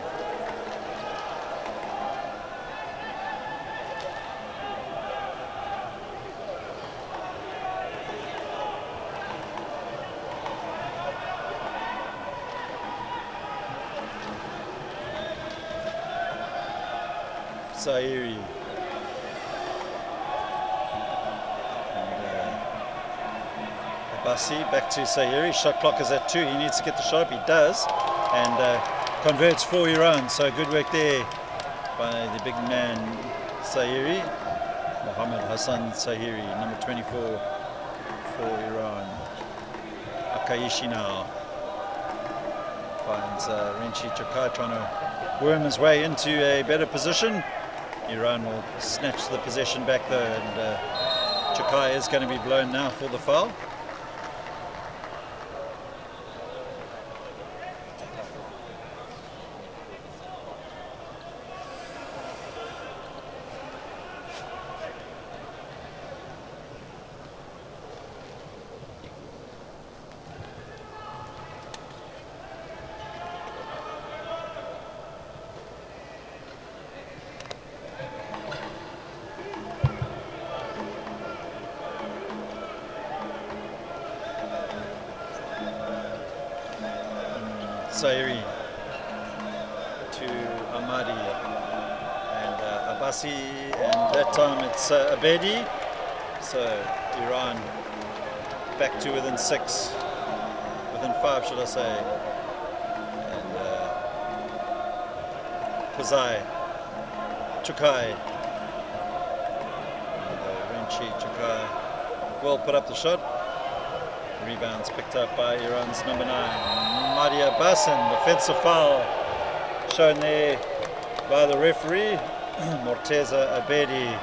Zahiri. And Basi back to Sayuri. Shot clock is at 2. He needs to get the shot up. He does, and converts for Iran. So good work there by the big man Sayuri, Mohammed Hassan Sayuri, number 24 for Iran. Akaishi now finds Renchi Chakai trying to worm his way into a better position. Iran will snatch the possession back though, and Chakai is going to be blown now for the foul. Sayuri to Ahmadi and Abbasi, and that time it's Abedi. So Iran back to within 6, within 5 should I say. And Kozai, Chukai, and Renchi Chukai will put up the shot. Rebounds picked up by Iran's number 9. Madia Basin, defensive foul shown there by the referee. Morteza Abedi.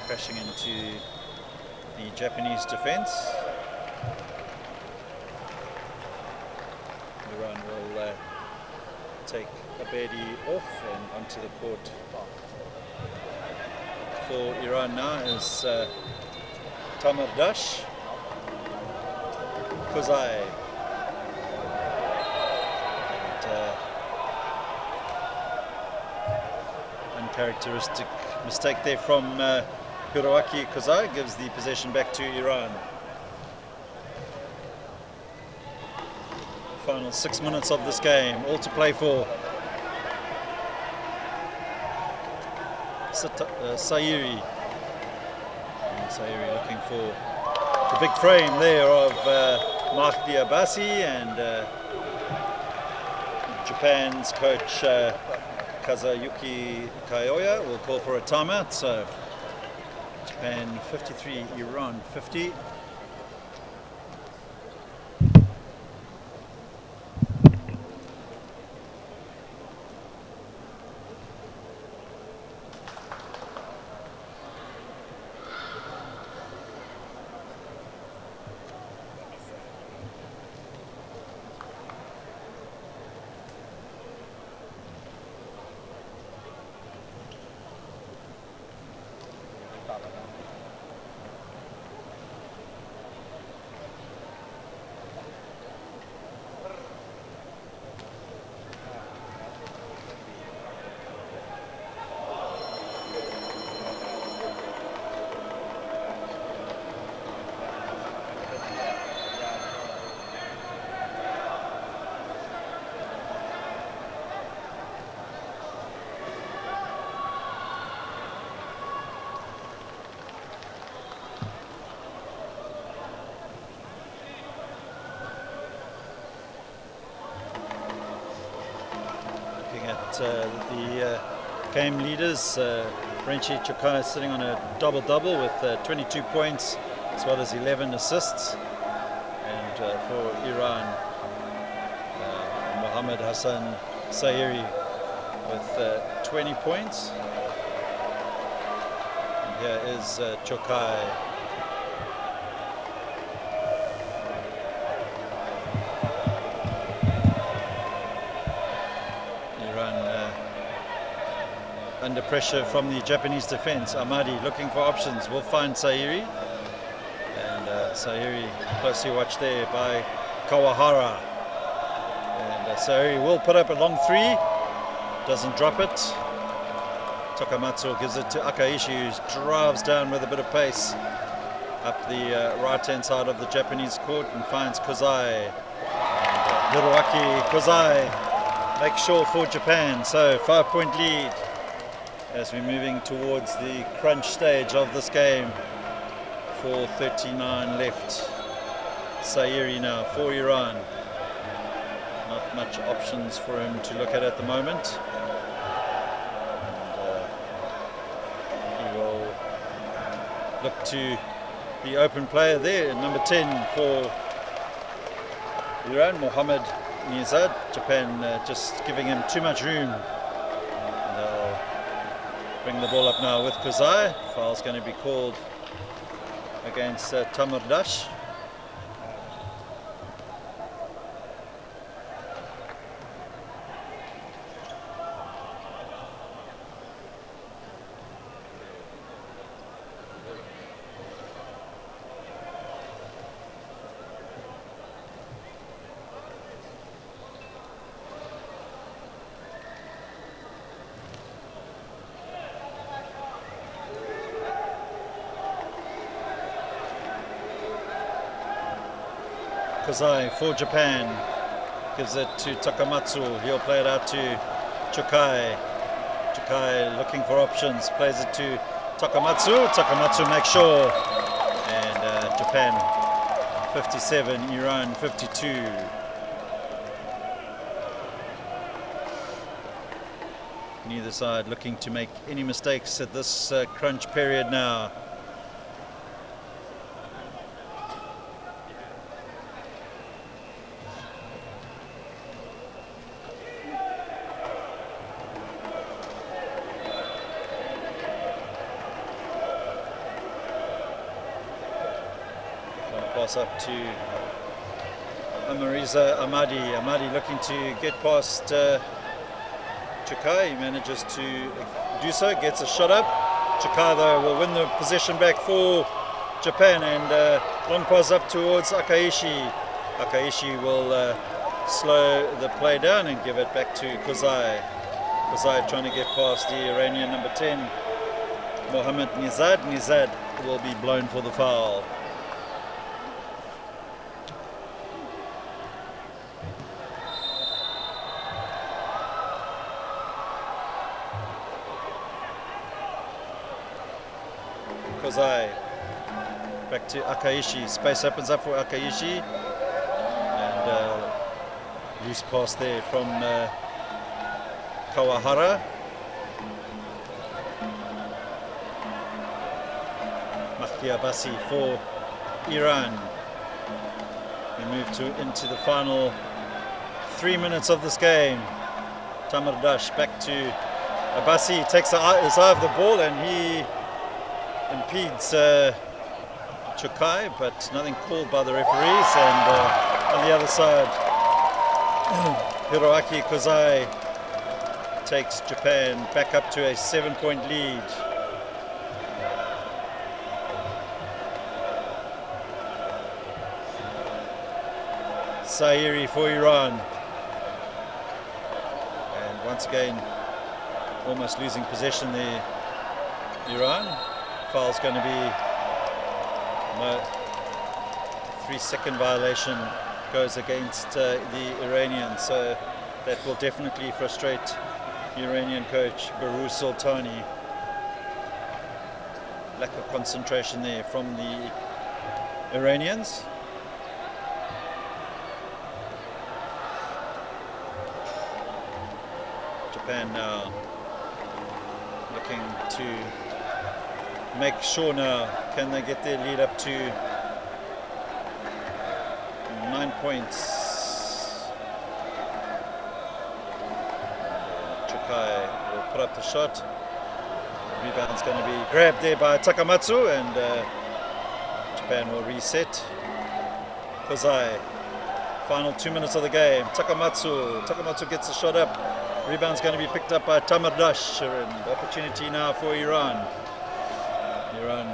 Crashing into the Japanese defense. Iran will take Abedi off and onto the court. For Iran now is Tamardash, Kozai, and uncharacteristic mistake there from Hiroaki Kozai gives the possession back to Iran. Final 6 minutes of this game, all to play for. Sayuri looking for the big frame there of Mahdi Abbasi, and Japan's coach Kazuyuki Kaioya will call for a timeout. So Japan 53, Iran 50. The game leaders, Renchi Chakai sitting on a double-double with 22 points as well as 11 assists. And for Iran, Mohammed Hassan Sayuri with 20 points. And here is Chakai. Under pressure from the Japanese defense. Ahmadi looking for options, will find Sayuri, and Sayuri closely watched there by Kawahara, and Sayuri will put up a long 3, doesn't drop it. Takamatsu gives it to Akaishi, who drives down with a bit of pace up the right hand side of the Japanese court and finds Kozai, and Hiroaki Kozai makes sure for Japan. So 5-point lead as we're moving towards the crunch stage of this game. 4:39 left. Sairi now for Iran. Not much options for him to look at the moment. And, he will look to the open player there, number 10 for Iran, Mohammad Nizad. Japan just giving him too much room. They'll bring the ball up now with Kozai. Foul's going to be called against Tamardash. Kozai for Japan, gives it to Takamatsu. He'll play it out to Chukai. Chukai looking for options, plays it to Takamatsu. Takamatsu makes sure, and Japan 57, Iran 52. Neither side looking to make any mistakes at this crunch period now. Pass up to Amariza Ahmadi. Ahmadi looking to get past Chukai. He manages to do so, gets a shot up. Chukai though will win the possession back for Japan, and long pass up towards Akaishi. Akaishi will slow the play down and give it back to Kozai. Kozai trying to get past the Iranian number 10, Mohammad Nizad. Nizad will be blown for the foul. Kozai back to Akaishi. Space opens up for Akaishi, and loose pass there from Kawahara. Mahdi Abbasi for Iran. We move into the final 3 minutes of this game. Tamardash back to Abbasi, takes his eye of the ball, and he impedes Chukai, but nothing called by the referees. And on the other side, Hiroaki Kozai takes Japan back up to a 7-point lead. Sairi for Iran, and once again almost losing possession there, Iran. Foul's going to be no 3-second violation, goes against the Iranians, so that will definitely frustrate Iranian coach Baru Sultani. Lack of concentration there from the Iranians. Japan now looking to make sure now, can they get their lead up to 9 points. Chukai will put up the shot. Rebound's going to be grabbed there by Takamatsu, and Japan will reset. Kozai, final 2 minutes of the game. Takamatsu gets the shot up. Rebound's going to be picked up by Tamardash, and opportunity now for Iran. Iran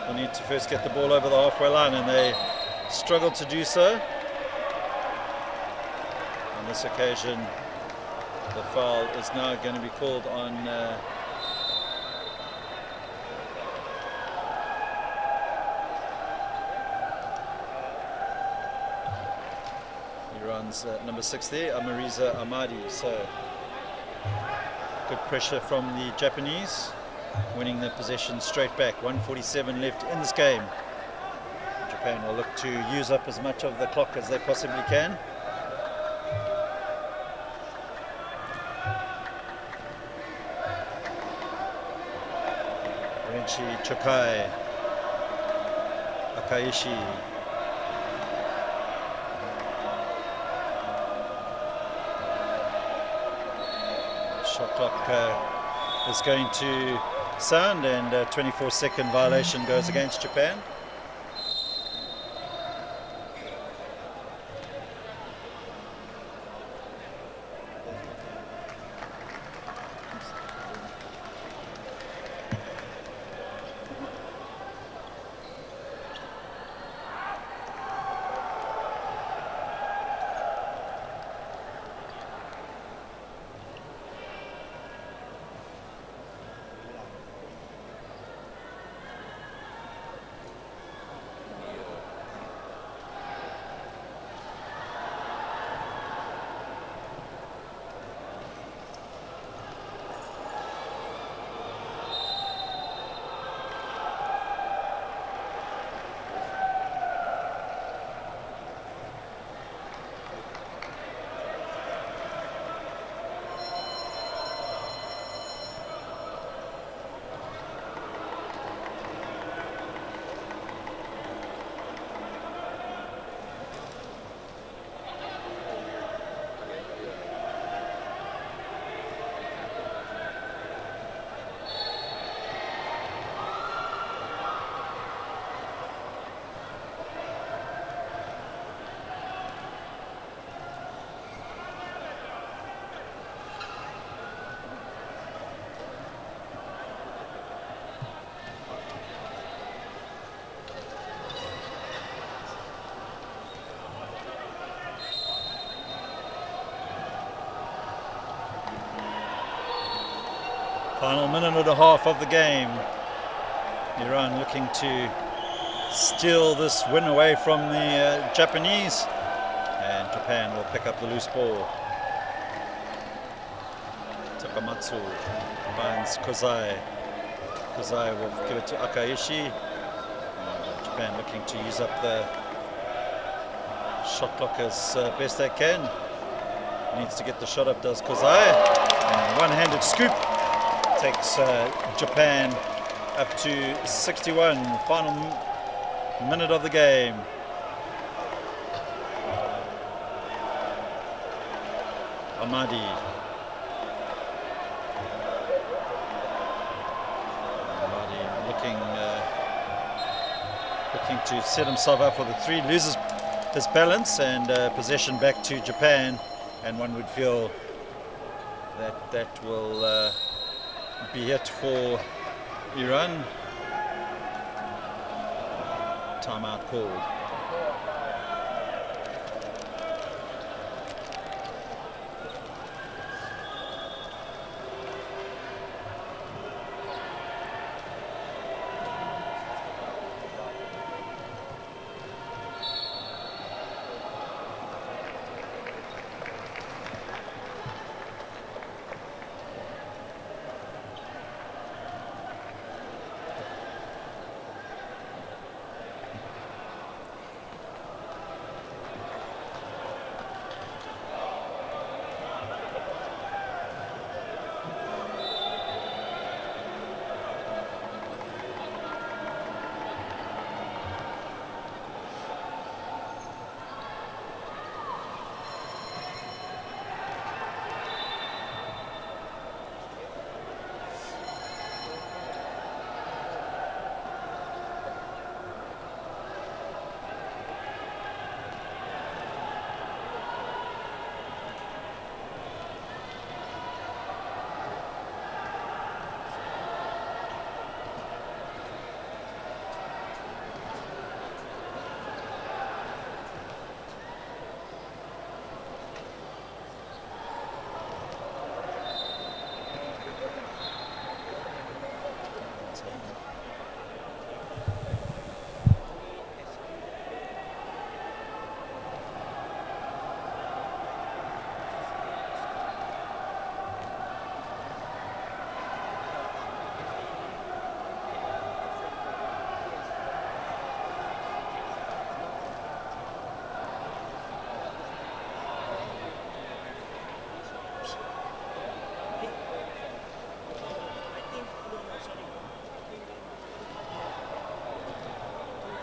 will need to first get the ball over the halfway line, and they struggle to do so. On this occasion, the foul is now going to be called on Iran's number 6 there, Amariza Ahmadi. So Good pressure from the Japanese, winning the possession straight back. 1:47 left in this game. Japan will look to use up as much of the clock as they possibly can. Renshi, Chokai, Akaishi. Shot clock is going to sound, and a 24-second violation goes against Japan. Final minute and a half of the game. Iran looking to steal this win away from the Japanese, and Japan will pick up the loose ball. Takamatsu finds Kozai. Kozai will give it to Akaishi. And Japan looking to use up the shot clock as best they can. Needs to get the shot up, does Kozai. And one-handed scoop takes Japan up to 61. Final minute of the game. Amadi. Looking to set himself up for the three, loses his balance, and possession back to Japan, and one would feel that that will be it for Iran. Timeout called.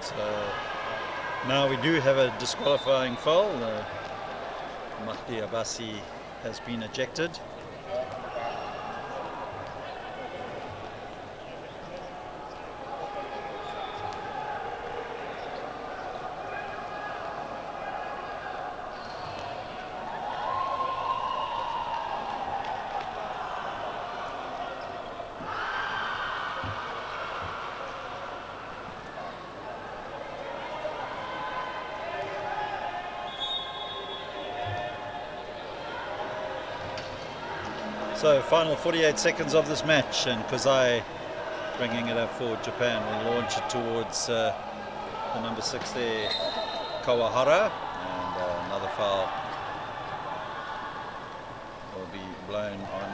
So now we do have a disqualifying foul. Mahdi Abbasi has been ejected. So final 48 seconds of this match, and Kozai bringing it up for Japan. Will launch it towards the number 6 there, Kawahara, and another foul will be blown on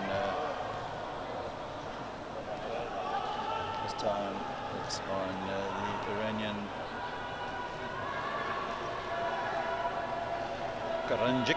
this time. It's on the Iranian Karanjik.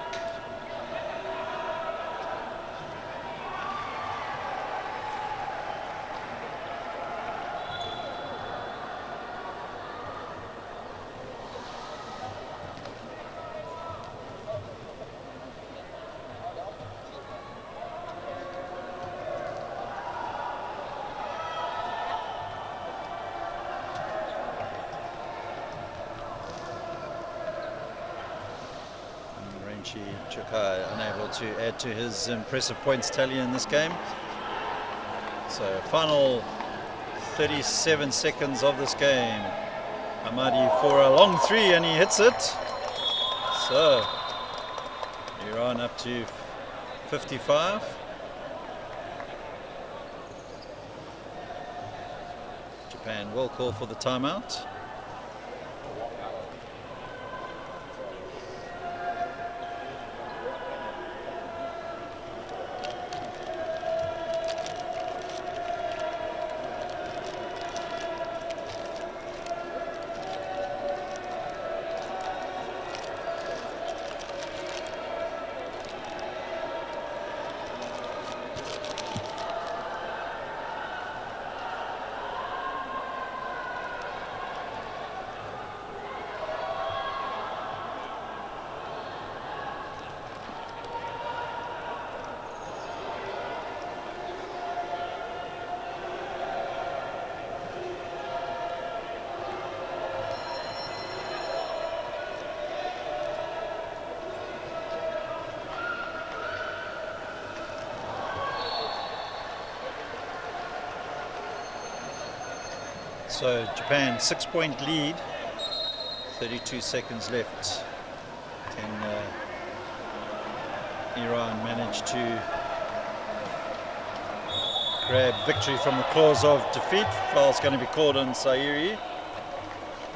Chaeng unable to add to his impressive points tally in this game. So final 37 seconds of this game. Ahmadi for a long three, and he hits it. So Iran up to 55. Japan will call for the timeout. So Japan 6-point lead, 32 seconds left. Can Iran manage to grab victory from the claws of defeat? Foul's going to be called on Sairi.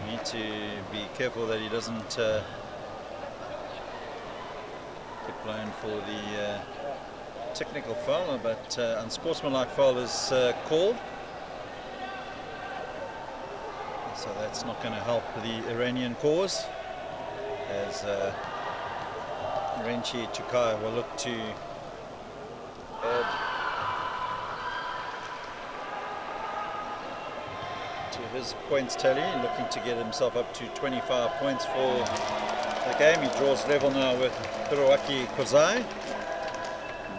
Need to be careful that he doesn't get blown for the technical foul, but unsportsmanlike foul is called. So that's not going to help the Iranian cause, as Renchi Chaeng will look to add to his points tally, looking to get himself up to 25 points for the game. He draws level now with Hiroaki Kozai.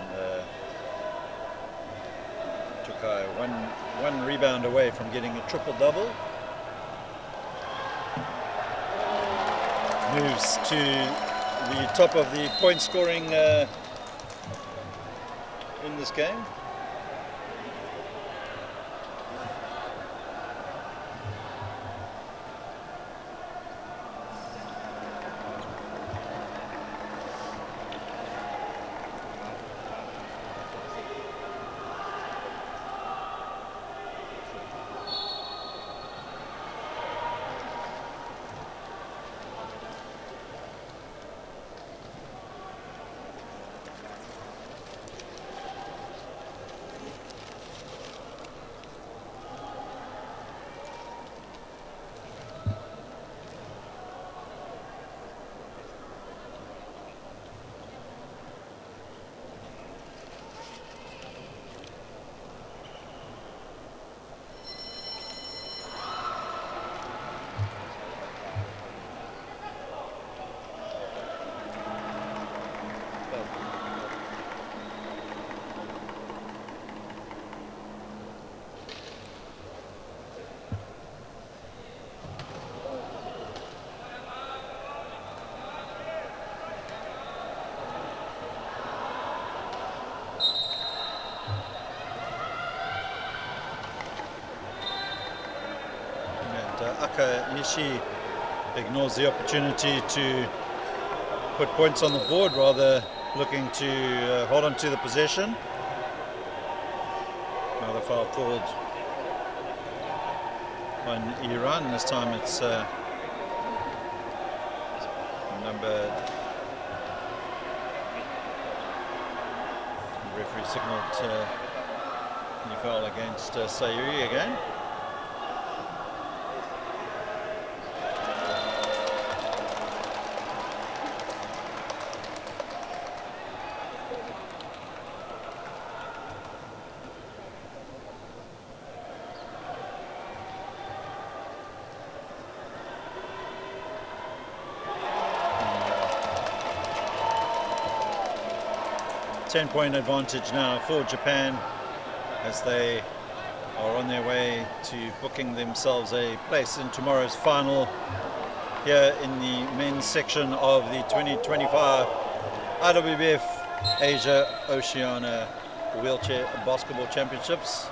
And Chaeng one rebound away from getting a triple-double. Moves to the top of the point scoring in this game. Nishi ignores the opportunity to put points on the board, rather looking to hold on to the possession. Another foul called on Iran. This time it's the referee signalled new foul against Sayuri again. Ten-point advantage now for Japan as they are on their way to booking themselves a place in tomorrow's final here in the men's section of the 2025 IWBF Asia Oceania Wheelchair Basketball Championships.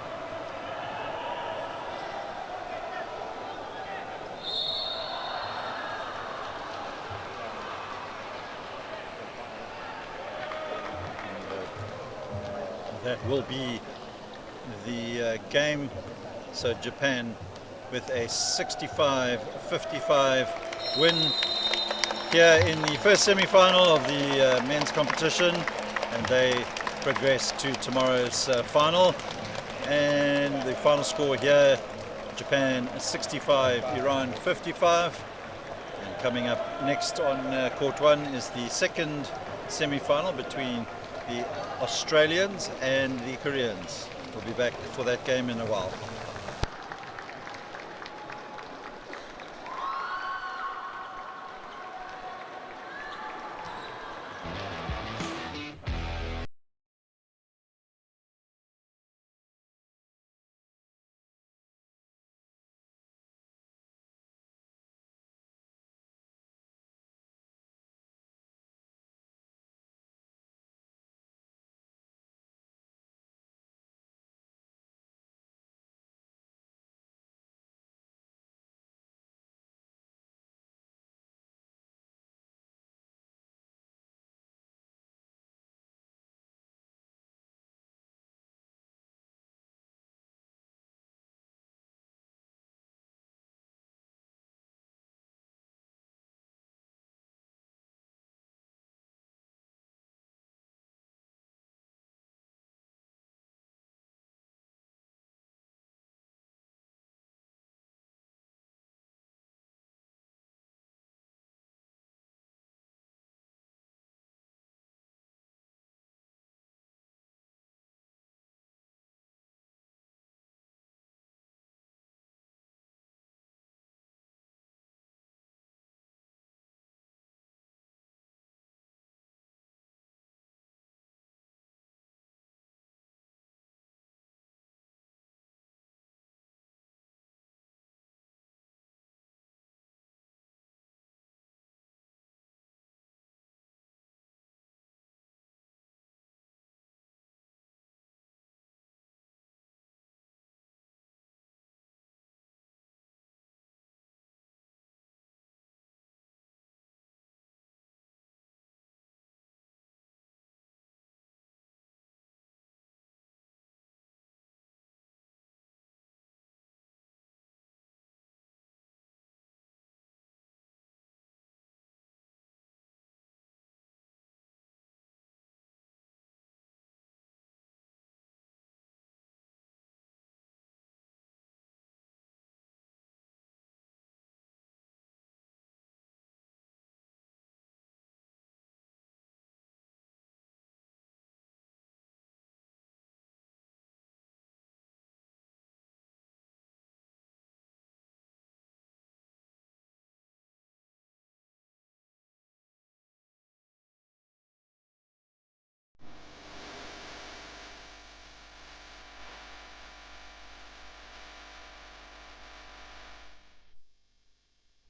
That will be the game. So Japan with a 65-55 win here in the first semi-final of the men's competition, and they progress to tomorrow's final. And the final score here, Japan 65, Iran 55. And coming up next on court one is the second semi-final between the Australians and the Koreans. We'll be back for that game in a while.